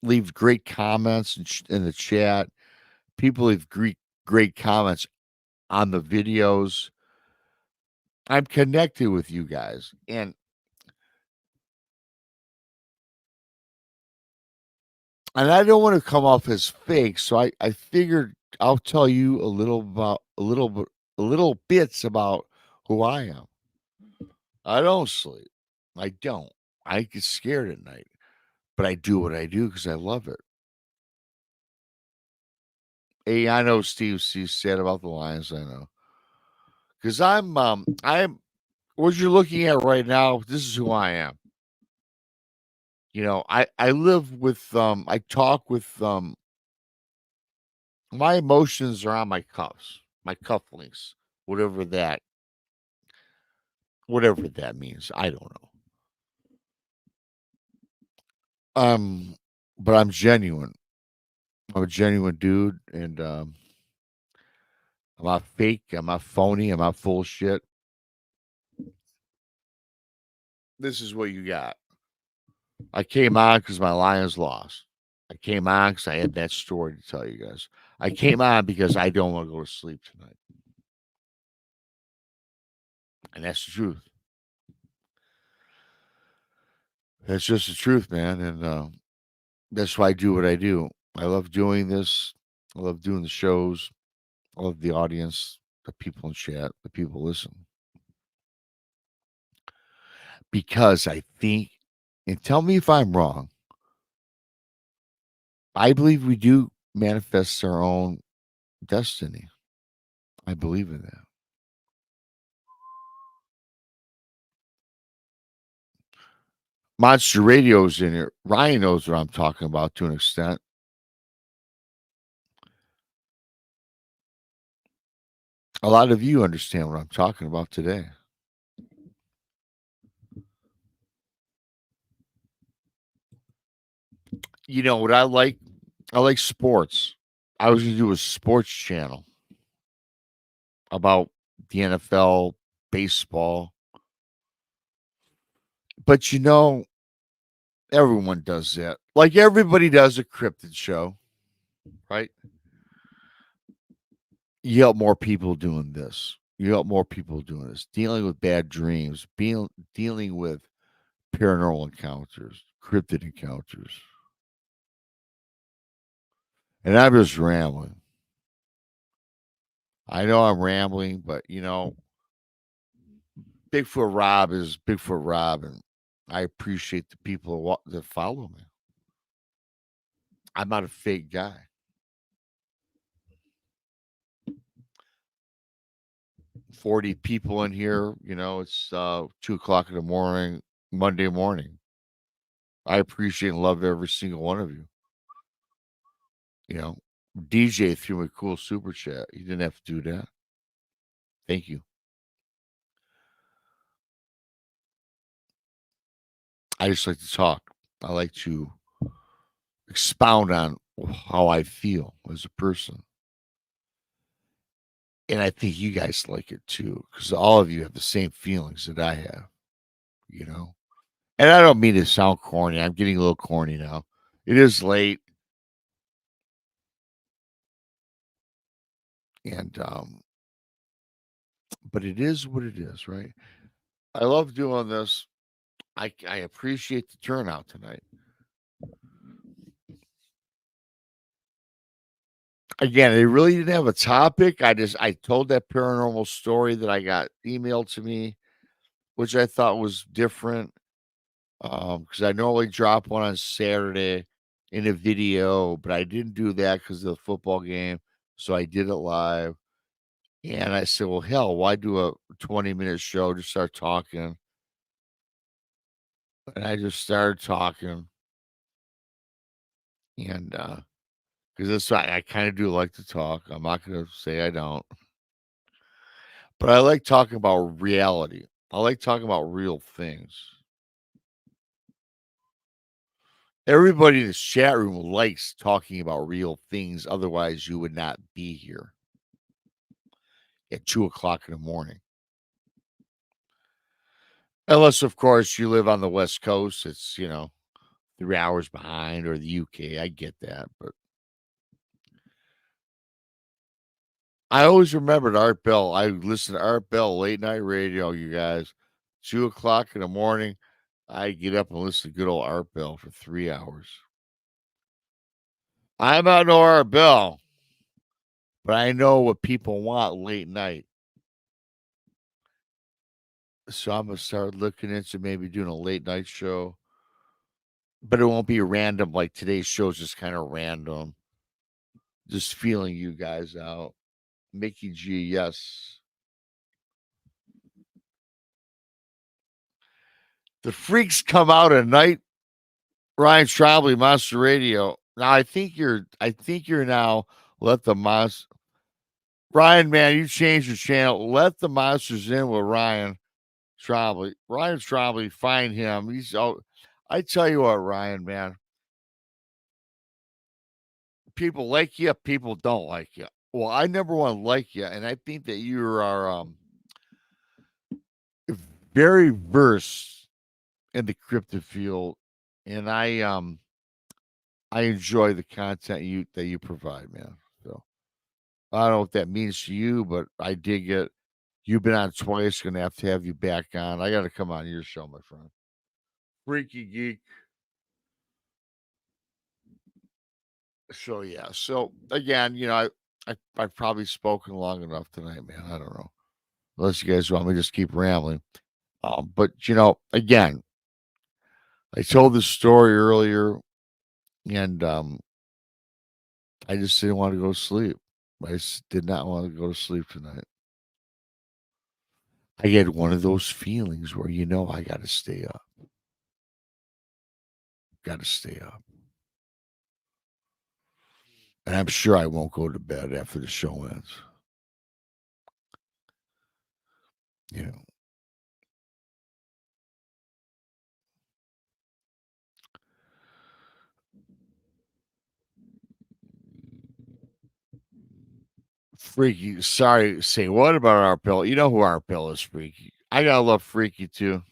leave great comments in the chat, people leave great comments on the videos. I'm connected with you guys, and I don't want to come off as fake, so I figured I'll tell you a little bits about who I am. I don't sleep. I don't. I get scared at night, but I do what I do because I love it. Hey, I know Steve C said about the Lions. I know because I'm what you're looking at right now. This is who I am. I live with I talk with my emotions are on my cuffs, my cufflinks, whatever that whatever that means. I don't know. But I'm genuine. I'm a genuine dude, and I'm not fake. I'm not phony. I'm not full of shit. This is what you got. I came on because my Lions lost. I came on because I had that story to tell you guys. I came on because I don't want to go to sleep tonight. And that's the truth. That's just the truth, man. And that's why I do what I do. I love doing this. I love doing the shows. I love the audience, the people in chat, the people listen. Because I think, and tell me if I'm wrong, I believe we do manifest our own destiny. I believe in that. Monster Radio's in it. Ryan knows what I'm talking about to an extent. A lot of you understand what I'm talking about today. You know what I like? I like sports. I was going to do a sports channel about the NFL, baseball. But everyone does that. Like everybody does a cryptid show, right? You help more people doing this. You help more people doing this, dealing with bad dreams, dealing with paranormal encounters, cryptid encounters. And I'm just rambling. I know I'm rambling, but Bigfoot Rob is Bigfoot Rob, and I appreciate the people that follow me. I'm not a fake guy. 40 people in here. It's 2 o'clock in the morning, Monday morning. I appreciate and love every single one of you. You know, DJ threw me a cool super chat. You didn't have to do that. Thank you. I just like to talk. I like to expound on how I feel as a person. And I think you guys like it too, because all of you have the same feelings that I have, you know? And I don't mean to sound corny. I'm getting a little corny now. It is late. And, but it is what it is, right? I love doing this. I appreciate the turnout tonight. Again, they really didn't have a topic. I told that paranormal story that I got emailed to me, which I thought was different. Because I normally drop one on Saturday in a video, but I didn't do that because of the football game. So I did it live. And I said, well, hell, why do a 20-minute show to start talking? And I just started talking. And because that's why I kind of do like to talk. I'm not going to say I don't, but I like talking about reality. I like talking about real things. Everybody in this chat room likes talking about real things. Otherwise, you would not be here at 2 o'clock in the morning. Unless, of course, you live on the West Coast. It's, 3 hours behind, or the UK. I get that. But I always remembered Art Bell. I listened to Art Bell late night radio, you guys. 2 o'clock in the morning. I get up and listen to good old Art Bell for 3 hours. I'm not no Art Bell, but I know what people want late night. So I'm gonna start looking into maybe doing a late night show, but it won't be random like today's show's just kind of random. Just feeling you guys out. Mickey G, yes. The freaks come out at night. Ryan Trombley, Monster Radio. Now I think you're now let the monster Ryan, man, you changed your channel. Let the monsters in with Ryan Trombley. Ryan Trombley, find him. I tell you what, Ryan, man. People like you, people don't like you. Well, I number one like you, and I think that you are very versed in the cryptid field, and I enjoy the content you provide, man. So I don't know what that means to you, but I dig it. You've been on twice. Gonna have to have you back on. I got to come on your show, my friend. Freaky geek. So yeah. So again, I've probably spoken long enough tonight, man. I don't know. Unless you guys want me to just keep rambling. But again, I told this story earlier, and I just didn't want to go to sleep. I just did not want to go to sleep tonight. I get one of those feelings where I got to stay up. Got to stay up, and I'm sure I won't go to bed after the show ends. You know, Freaky. Sorry, say what about our pill? You know who our pill is, Freaky. I gotta love Freaky too.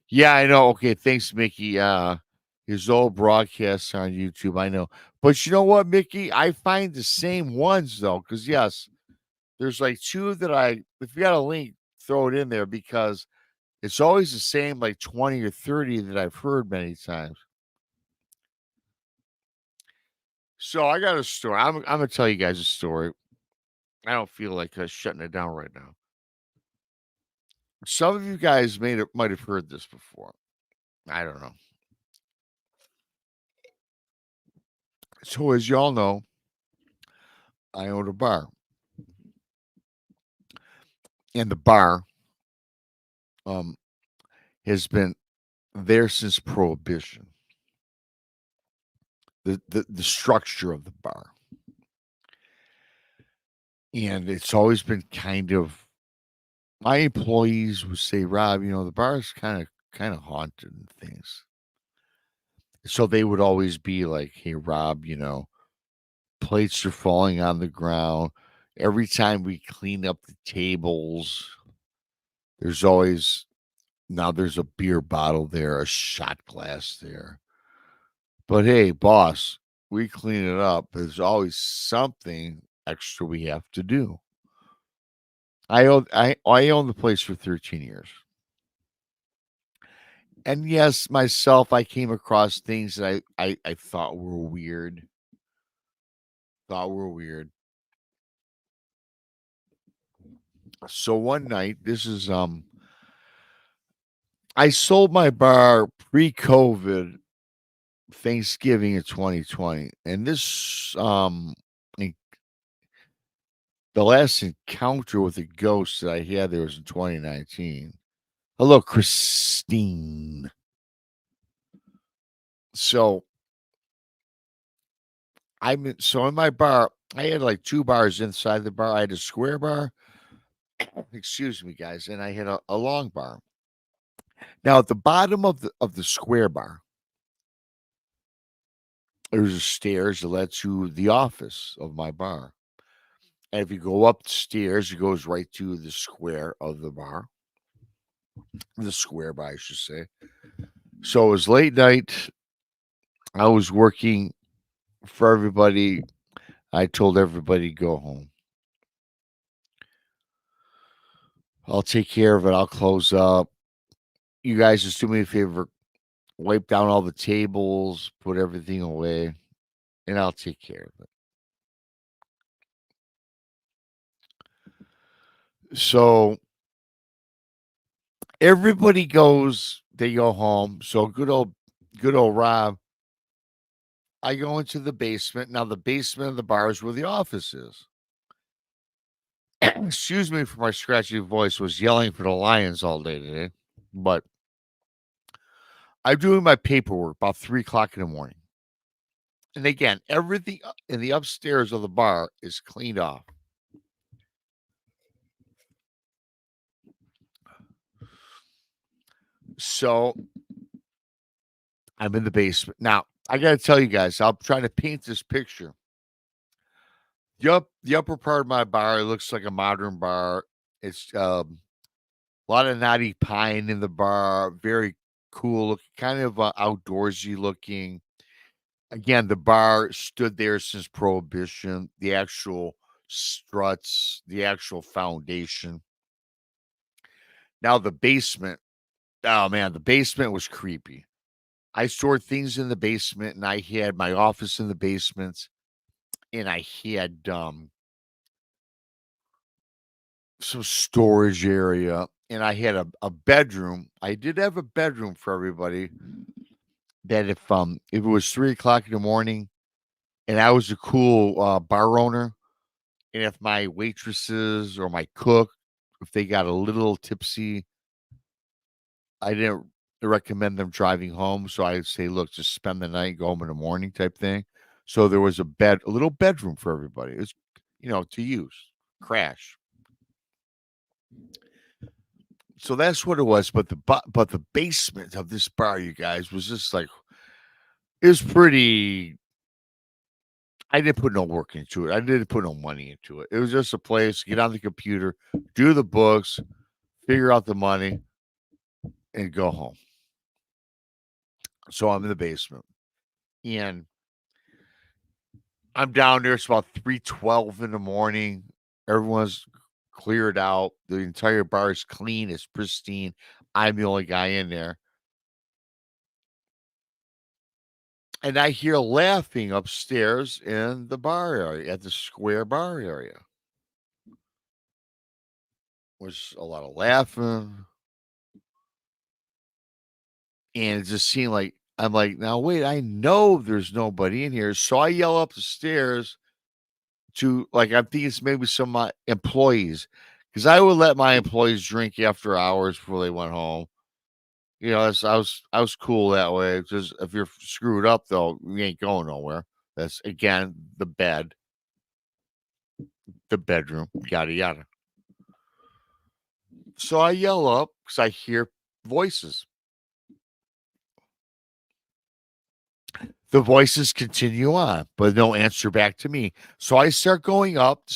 Yeah, I know. Okay, thanks, Mickey. His old broadcasts on YouTube. I know, but you know what, Mickey? I find the same ones though, because yes, there's like two that if you got a link, throw it in there because it's always the same, like 20 or 30 that I've heard many times. So I got a story. I'm gonna tell you guys a story. I don't feel like shutting it down right now. Some of you guys might have heard this before. I don't know. So as y'all know, I own a bar, and the bar um has been there since Prohibition. The structure of the bar, and it's always been kind of my employees would say, Rob, the bar is kind of haunted and things. So they would always be like, hey, Rob, plates are falling on the ground. Every time we clean up the tables, there's always now there's a beer bottle there, a shot glass there. But hey, boss, we clean it up. There's always something extra we have to do. I own the place for 13 years. And yes, myself, I came across things that I thought were weird. Thought were weird. So one night, this is I sold my bar pre-COVID Thanksgiving of 2020. And this the last encounter with a ghost that I had there was in 2019. Hello, Christine. So so in my bar, I had like two bars inside the bar. I had a square bar, excuse me, guys, and I had a long bar. Now at the bottom of the square bar, there's a stairs that led to the office of my bar. And if you go up the stairs, it goes right to the square of the bar. The square bar, I should say. So it was late night. I was working for everybody. I told everybody go home. I'll take care of it. I'll close up. You guys just do me a favor, wipe down all the tables, put everything away, and I'll take care of it. So everybody goes, they go home. So good old Rob. I go into the basement. Now the basement of the bar is where the office is. Excuse me for my scratchy voice, was yelling for the Lions all day today. But I'm doing my paperwork about 3 o'clock in the morning. And again, everything in the upstairs of the bar is cleaned off. So I'm in the basement. Now, I got to tell you guys, I'm trying to paint this picture. The upper part of my bar looks like a modern bar. It's a lot of knotty pine in the bar, very cool, kind of outdoorsy looking. Again, the bar stood there since Prohibition. The actual struts, the actual foundation. Now the basement. Oh man, the basement was creepy. I stored things in the basement, and I had my office in the basement, and I had some storage area, and I had a bedroom. I did have a bedroom for everybody. That if it was 3 o'clock in the morning, and I was a cool bar owner, and if my waitresses or my cook, if they got a little tipsy, I didn't recommend them driving home. So I'd say, look, just spend the night, go home in the morning type thing. So there was a little bedroom for everybody. It's to use, crash. So that's what it was. But the basement of this bar, you guys, was just like it was pretty. I didn't put no work into it. I didn't put no money into it. It was just a place, get on the computer, do the books, figure out the money, and go home. So I'm in the basement, and I'm down there. It's about 3:12 in the morning. Everyone's cleared out. The entire bar is clean. It's pristine. I'm the only guy in there. And I hear laughing upstairs in the bar area, at the square bar area. Was a lot of laughing, and it just seemed like I'm like, now wait, I know there's nobody in here, so I yell up the stairs to like I'm thinking it's maybe some of my employees because I would let my employees drink after hours before they went home. I was cool that way. Just if you're screwed up though, you ain't going nowhere. That's again the bedroom, yada yada. So I yell up because I hear voices. The voices continue on, but no answer back to me. So I start going up the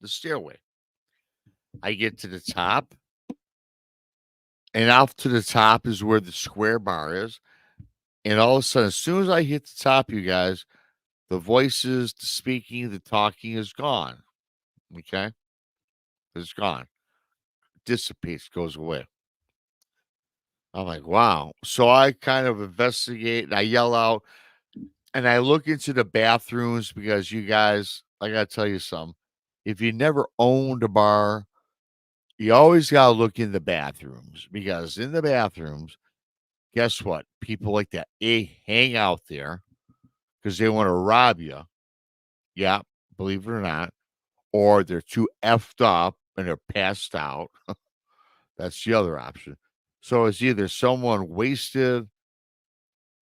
stairway. I get to the top, and off to the top is where the square bar is. And all of a sudden, as soon as I hit the top, you guys, the voices, the speaking, the talking is gone. Okay. It's gone, dissipates, goes away. I'm like, wow. So I kind of investigate and I yell out and I look into the bathrooms because you guys, I got to tell you something. If you never owned a bar, you always got to look in the bathrooms because in the bathrooms, guess what? People like that, they hang out there because they want to rob you. Yeah, believe it or not. Or they're too effed up and they're passed out. That's the other option. So it's either someone wasted,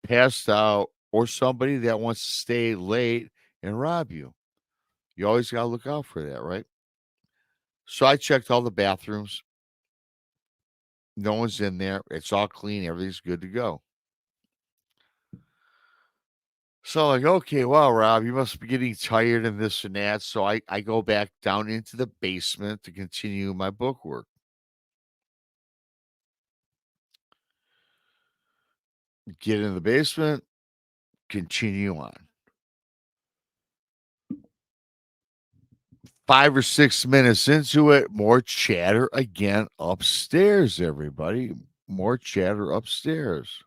passed out, or somebody that wants to stay late and rob you. You always got to look out for that, right? So I checked all the bathrooms. No one's in there. It's all clean. Everything's good to go. So like, okay, well, Rob, you must be getting tired and this and that. So I go back down into the basement to continue my book work. Get in the basement, continue on. 5 or 6 minutes into it, more chatter again upstairs, everybody. More chatter upstairs.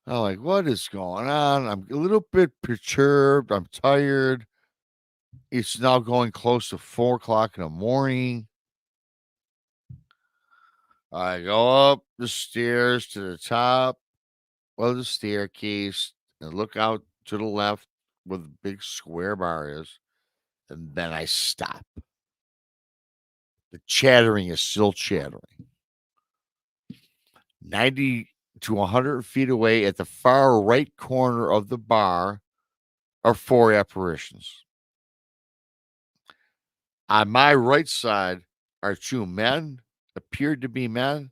I'm like, what is going on? I'm a little bit perturbed. I'm tired. It's now going close to 4 o'clock in the morning. I go up the stairs to the top of the staircase and look out to the left where the big square bar is. And then I stop. The chattering is still chattering. 90 to 100 feet away at the far right corner of the bar are four apparitions. On my right side are two men, appeared to be men,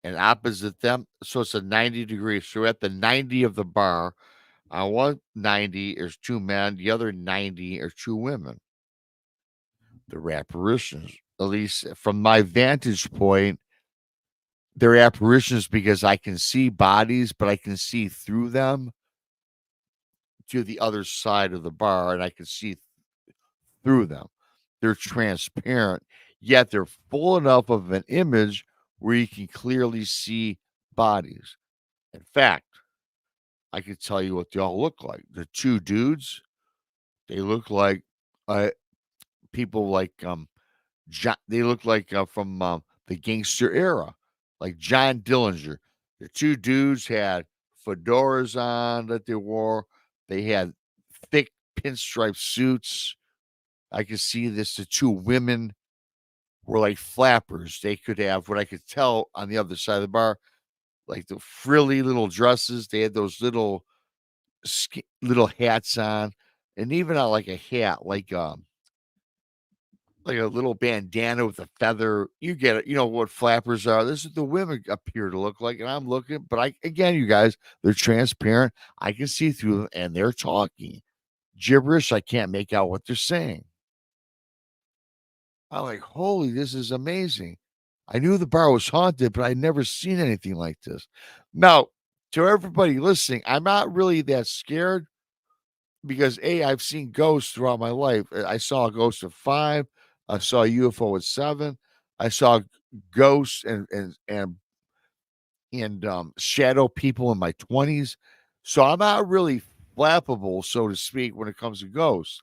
and opposite them, so it's a 90 degrees. So we're at the 90 of the bar. On one 90 is two men, the other 90 are two women. They're apparitions. At least from my vantage point, they're apparitions because I can see bodies, but I can see through them to the other side of the bar and I can see through them. They're transparent, yet they're full enough of an image where you can clearly see bodies. In fact, I can tell you what they all look like. The two dudes, they look like uh, people like they look like from the gangster era, like John Dillinger. The two dudes had fedoras on that they wore. They had thick pinstripe suits. I could see this. The two women were like flappers. They could have what I could tell on the other side of the bar, like the frilly little dresses. They had those little hats on, and even like a hat, like a little bandana with a feather. You get it. You know what flappers are. This is the women appear to look like, and I'm looking, but I again, you guys, they're transparent. I can see through them, and they're talking gibberish. I can't make out what they're saying. I'm like, holy, this is amazing. I knew the bar was haunted, but I'd never seen anything like this. Now, to everybody listening, I'm not really that scared because I've seen ghosts throughout my life. I saw a ghost at 5. I saw a UFO at 7. I saw ghosts and shadow people in my 20s. So I'm not really flappable, so to speak, when it comes to ghosts.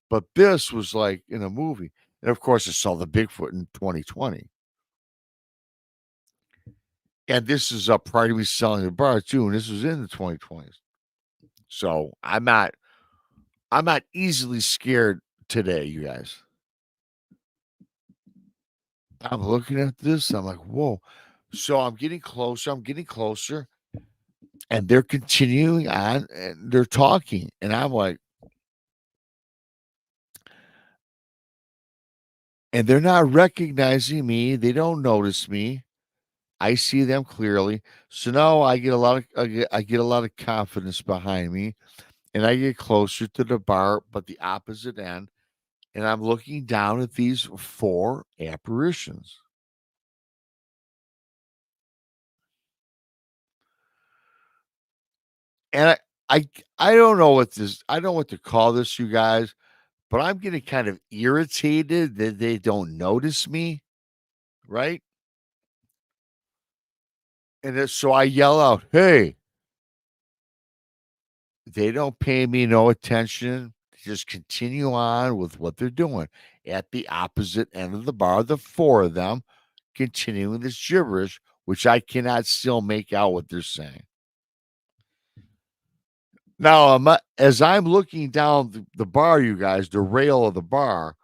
But this was like in a movie. And of course, I saw the Bigfoot in 2020. And this is up prior to me selling the bar too. And this was in the 2020s. So I'm not easily scared today, you guys. I'm looking at this. I'm like, whoa. So I'm getting closer. I'm getting closer. And they're continuing on and they're talking. And I'm like, and they're not recognizing me. They don't notice me. I see them clearly. So now I get a lot of confidence behind me and I get closer to the bar, but the opposite end. And I'm looking down at these four apparitions. And I I don't know what this I don't know what to call this, you guys, but I'm getting kind of irritated that they don't notice me, right? And so I yell out, "Hey!" They don't pay me no attention. They just continue on with what they're doing. At the opposite end of the bar, the four of them continuing this gibberish, which I cannot still make out what they're saying. Now, as I'm looking down the bar, you guys, the rail of the bar,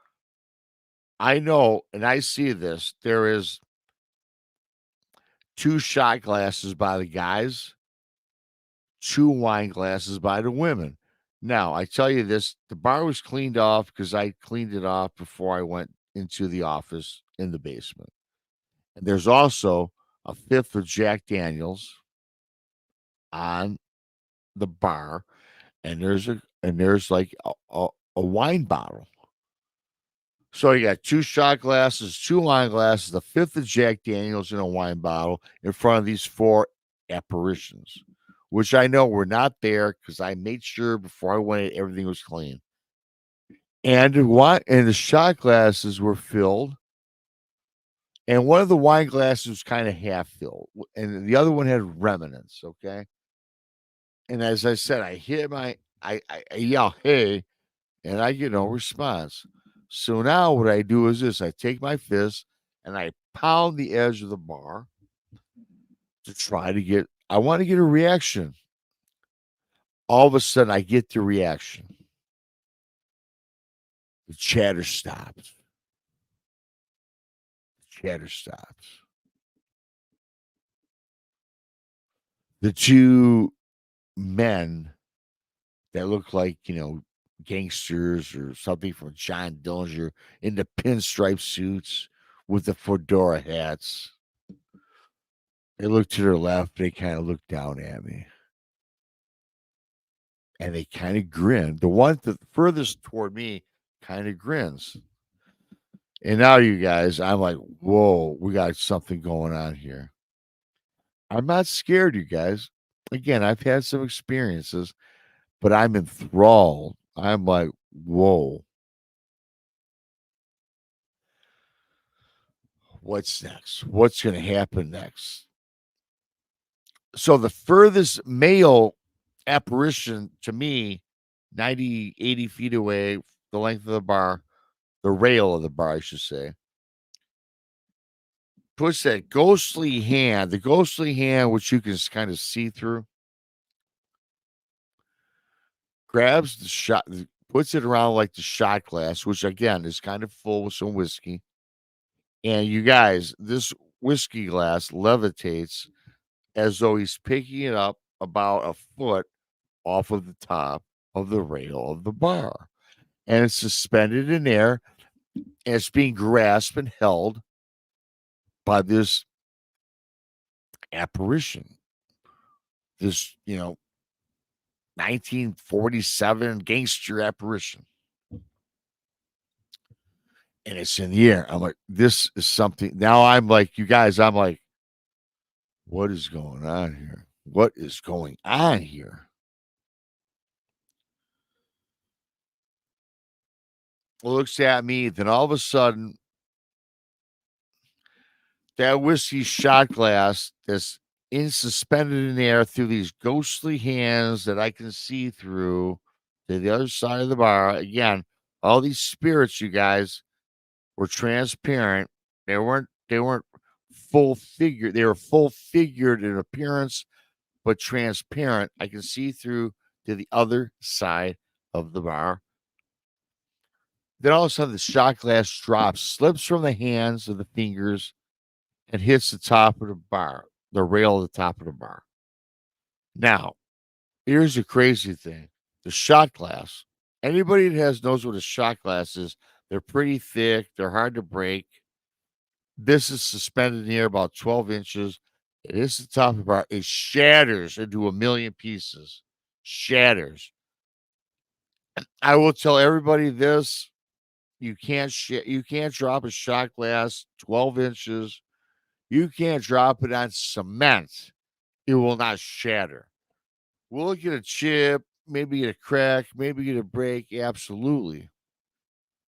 I know and I see this. There is two shot glasses by the guys, two wine glasses by the women. Now, I tell you this, the bar was cleaned off because I cleaned it off before I went into the office in the basement. And there's also a fifth of Jack Daniels on the bar, and there's like a wine bottle. So you got two shot glasses, two wine glasses, a fifth of Jack Daniels, and a wine bottle in front of these four apparitions, which I know were not there because I made sure before I went everything was clean. And the shot glasses were filled, and one of the wine glasses was kind of half filled, and the other one had remnants. Okay, and as I said, I hit I yell, "Hey!" and I get no response. So now what I do is this: I take my fist and I pound the edge of the bar to try to get. I want to get a reaction. All of a sudden, I get the reaction. The chatter stops. The chatter stops. The two men that look like gangsters or something from John Dillinger in the pinstripe suits with the fedora hats. They look to their left. They kind of look down at me. And they kind of grin. The one that furthest toward me kind of grins. And now, you guys, I'm like, whoa, we got something going on here. I'm not scared, you guys. Again, I've had some experiences, but I'm enthralled. I'm like, whoa, what's next? What's going to happen next? So the furthest male apparition to me, 90, 80 feet away, the length of the bar, the rail of the bar, I should say, puts that ghostly hand, the ghostly hand, which you can kind of see through, grabs the shot, puts it around like the shot glass, which again is kind of full with some whiskey. And you guys, this whiskey glass levitates as though he's picking it up about a foot off of the top of the rail of the bar. And it's suspended in air and it's being grasped and held by this apparition, this, 1947 gangster apparition. And it's in the air. I'm like, this is something. Now I'm like, you guys, I'm like, what is going on here? What is going on here? Looks at me, then all of a sudden, that whiskey shot glass that's suspended in the air through these ghostly hands that I can see through to the other side of the bar. Again, All these spirits, you guys, were transparent. They weren't full figure. They were full figured in appearance, but transparent. I can see through to the other side of the bar. Then all of a sudden, the shot glass drops, slips from the hands of the fingers, and hits the top of the bar, the rail of the top of the bar. Now, here's the crazy thing: the shot glass. Anybody that knows what a shot glass is. They're pretty thick. They're hard to break. This is suspended in the air about 12 inches. It hits the top of the bar. It shatters into a million pieces. Shatters. I will tell everybody this: you can't drop a shot glass 12 inches. You can't drop it on cement. It will not shatter. Will it get a chip? Maybe get a crack? Maybe get a break? Absolutely.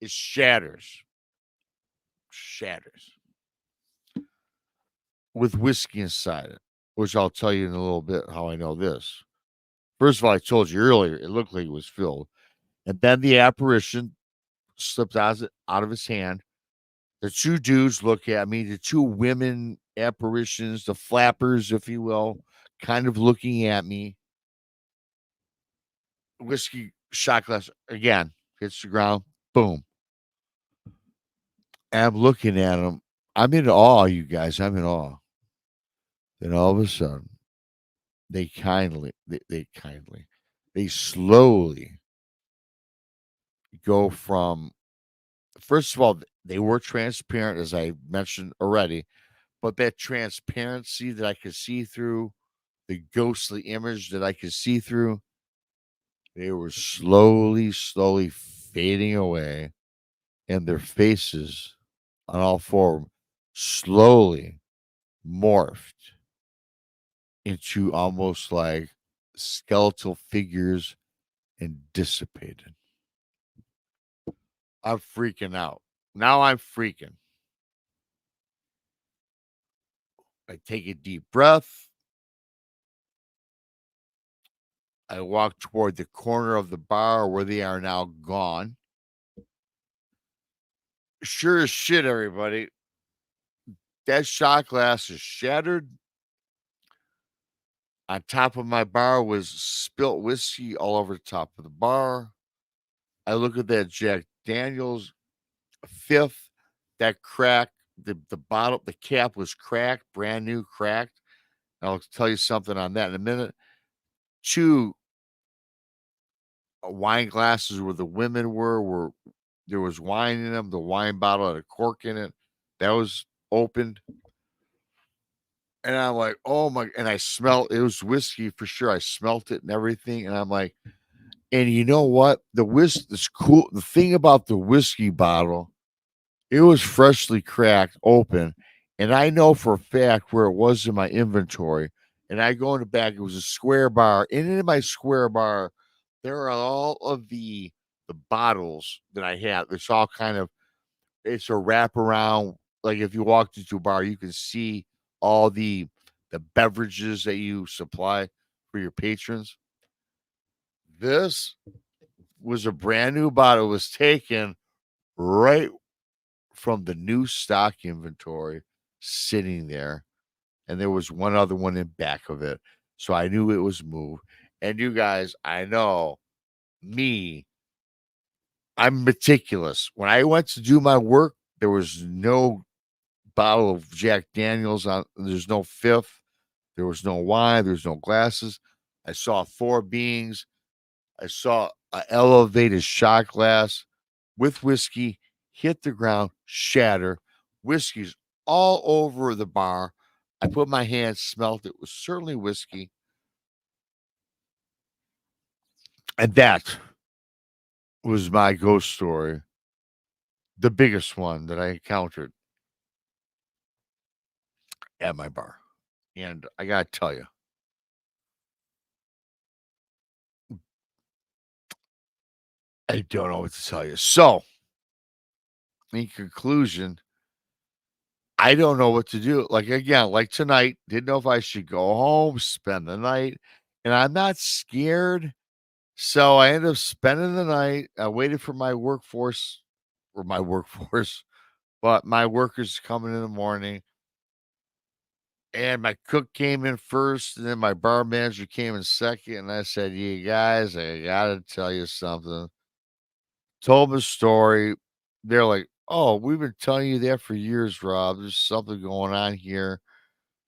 It shatters. Shatters with whiskey inside it, which I'll tell you in a little bit how I know this. First of all, I told you earlier, it looked like it was filled. And then the apparition slipped out of his hand. The two dudes look at me, the two women apparitions, the flappers, if you will, kind of looking at me. Whiskey shot glass again hits the ground. Boom. And I'm looking at them. I'm in awe, you guys. I'm in awe. Then all of a sudden, they slowly go from, first of all, they were transparent, as I mentioned already, but that transparency that I could see through, the ghostly image that I could see through, they were slowly fading away, and their faces on all four slowly morphed into almost like skeletal figures and dissipated. I'm freaking out. Now I'm freaking. I take a deep breath. I walk toward the corner of the bar where they are now gone. Sure as shit, everybody. That shot glass is shattered. On top of my bar was spilt whiskey all over the top of the bar. I look at that Jack Daniels fifth, that crack, the bottle, the cap was cracked, brand new cracked. I'll tell you something on that in a minute. Two wine glasses where the women were there was wine in them. The wine bottle had a cork in it that was opened. And I'm like, oh my, and I smelled it was whiskey for sure. I smelt it and everything. And I'm like, and you know what? This cool the thing about the whiskey bottle, it was freshly cracked open. And I know for a fact where it was in my inventory. And I go in the back, it was a square bar. And in my square bar, there are all of the bottles that I have. It's all kind of it's a wraparound. Like if you walked into a bar, you can see all the beverages that you supply for your patrons. This was a brand new bottle. It was taken right from the new stock inventory sitting there. And there was one other one in back of it. So I knew it was moved. And you guys, I know me, I'm meticulous. When I went to do my work, there was no bottle of Jack Daniels on. There's no fifth. There was no wine. There's no glasses. I saw four beings. I saw an elevated shot glass with whiskey hit the ground, shatter. Whiskey's all over the bar. I put my hand, smelt it. Was certainly whiskey. And that was my ghost story, the biggest one that I encountered at my bar. And I got to tell you, I don't know what to tell you. So, in conclusion, I don't know what to do. Like, again, like tonight, didn't know if I should go home, spend the night. And I'm not scared. So I ended up spending the night. I waited for my workforce or my workforce, but my workers coming in the morning. And my cook came in first, and then my bar manager came in second. And I said, "You guys, I gotta tell you something." Told them a story. They're like, "Oh, we've been telling you that for years, Rob. There's something going on here.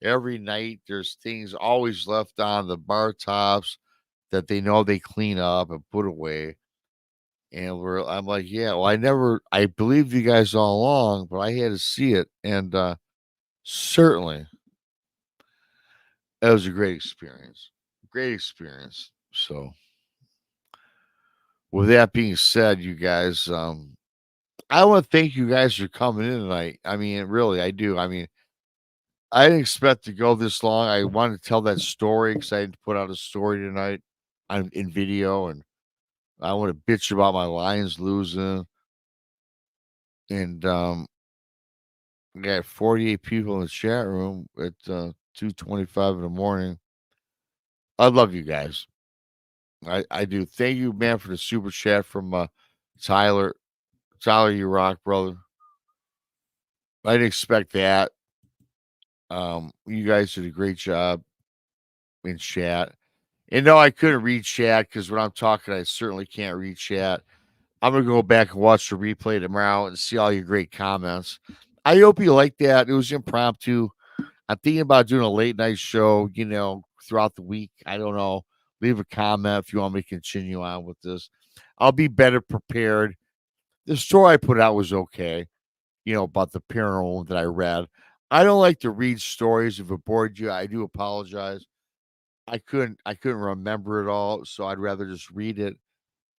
Every night, there's things always left on the bar tops that they know they clean up and put away." And I'm like, "Yeah, well, I believed you guys all along, but I had to see it." And certainly, it was a great experience. Great experience. So, with that being said, you guys, I want to thank you guys for coming in tonight. I mean, really, I do. I mean, I didn't expect to go this long. I wanted to tell that story because I had to put out a story tonight in video, and I want to bitch about my Lions losing. And I got 48 people in the chat room at 2:25 in the morning. I love you guys. I do. Thank you, man, for the super chat from Tyler. Tyler, you rock, brother. I didn't expect that. You guys did a great job in chat. And no, I couldn't read chat because when I'm talking, I certainly can't read chat. I'm gonna go back and watch the replay tomorrow and see all your great comments. I hope you like that. It was impromptu. I'm thinking about doing a late night show, throughout the week. I don't know. Leave a comment if you want me to continue on with this. I'll be better prepared. The story I put out was okay, about the paranormal that I read. I don't like to read stories. If it bored you, I do apologize. I couldn't remember it all, so I'd rather just read it.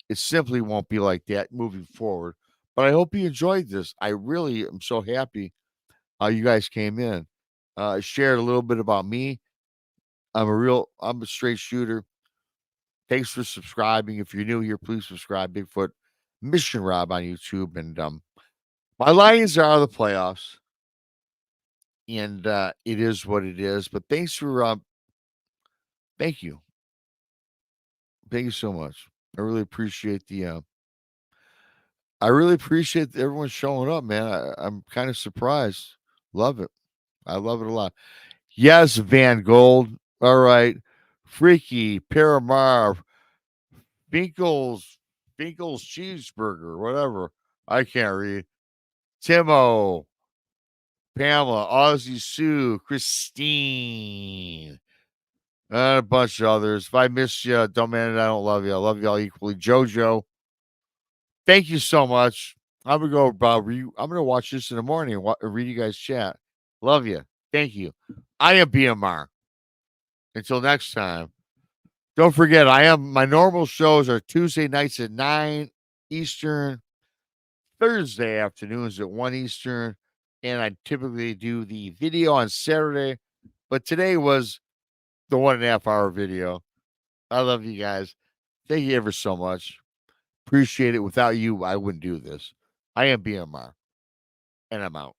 It simply won't be like that moving forward. But I hope you enjoyed this. I really am so happy you guys came in. Shared a little bit about me. I'm a straight shooter. Thanks for subscribing. If you're new here, please subscribe. Bigfoot Mission Rob on YouTube. And my Lions are out of the playoffs. And it is what it is. But thanks for thank you. Thank you so much. I really appreciate everyone showing up, man. I'm kind of surprised. Love it. I love it a lot. Yes, Van Gold. All right. Freaky, Paramar, Finkel's Cheeseburger, whatever. I can't read. Timo, Pamela, Ozzy Sue, Christine, and a bunch of others. If I missed you, don't man, I don't love you. I love you all equally. Jojo, thank you so much. I'm gonna go. I'm gonna watch this in the morning. And read you guys chat. Love you. Thank you. I am BMR. Until next time. Don't forget, my normal shows are Tuesday nights at 9 Eastern, Thursday afternoons at 1 Eastern, and I typically do the video on Saturday. But today was the 1.5 hour video. I love you guys. Thank you ever so much. Appreciate it. Without you, I wouldn't do this. I am BMR, and I'm out.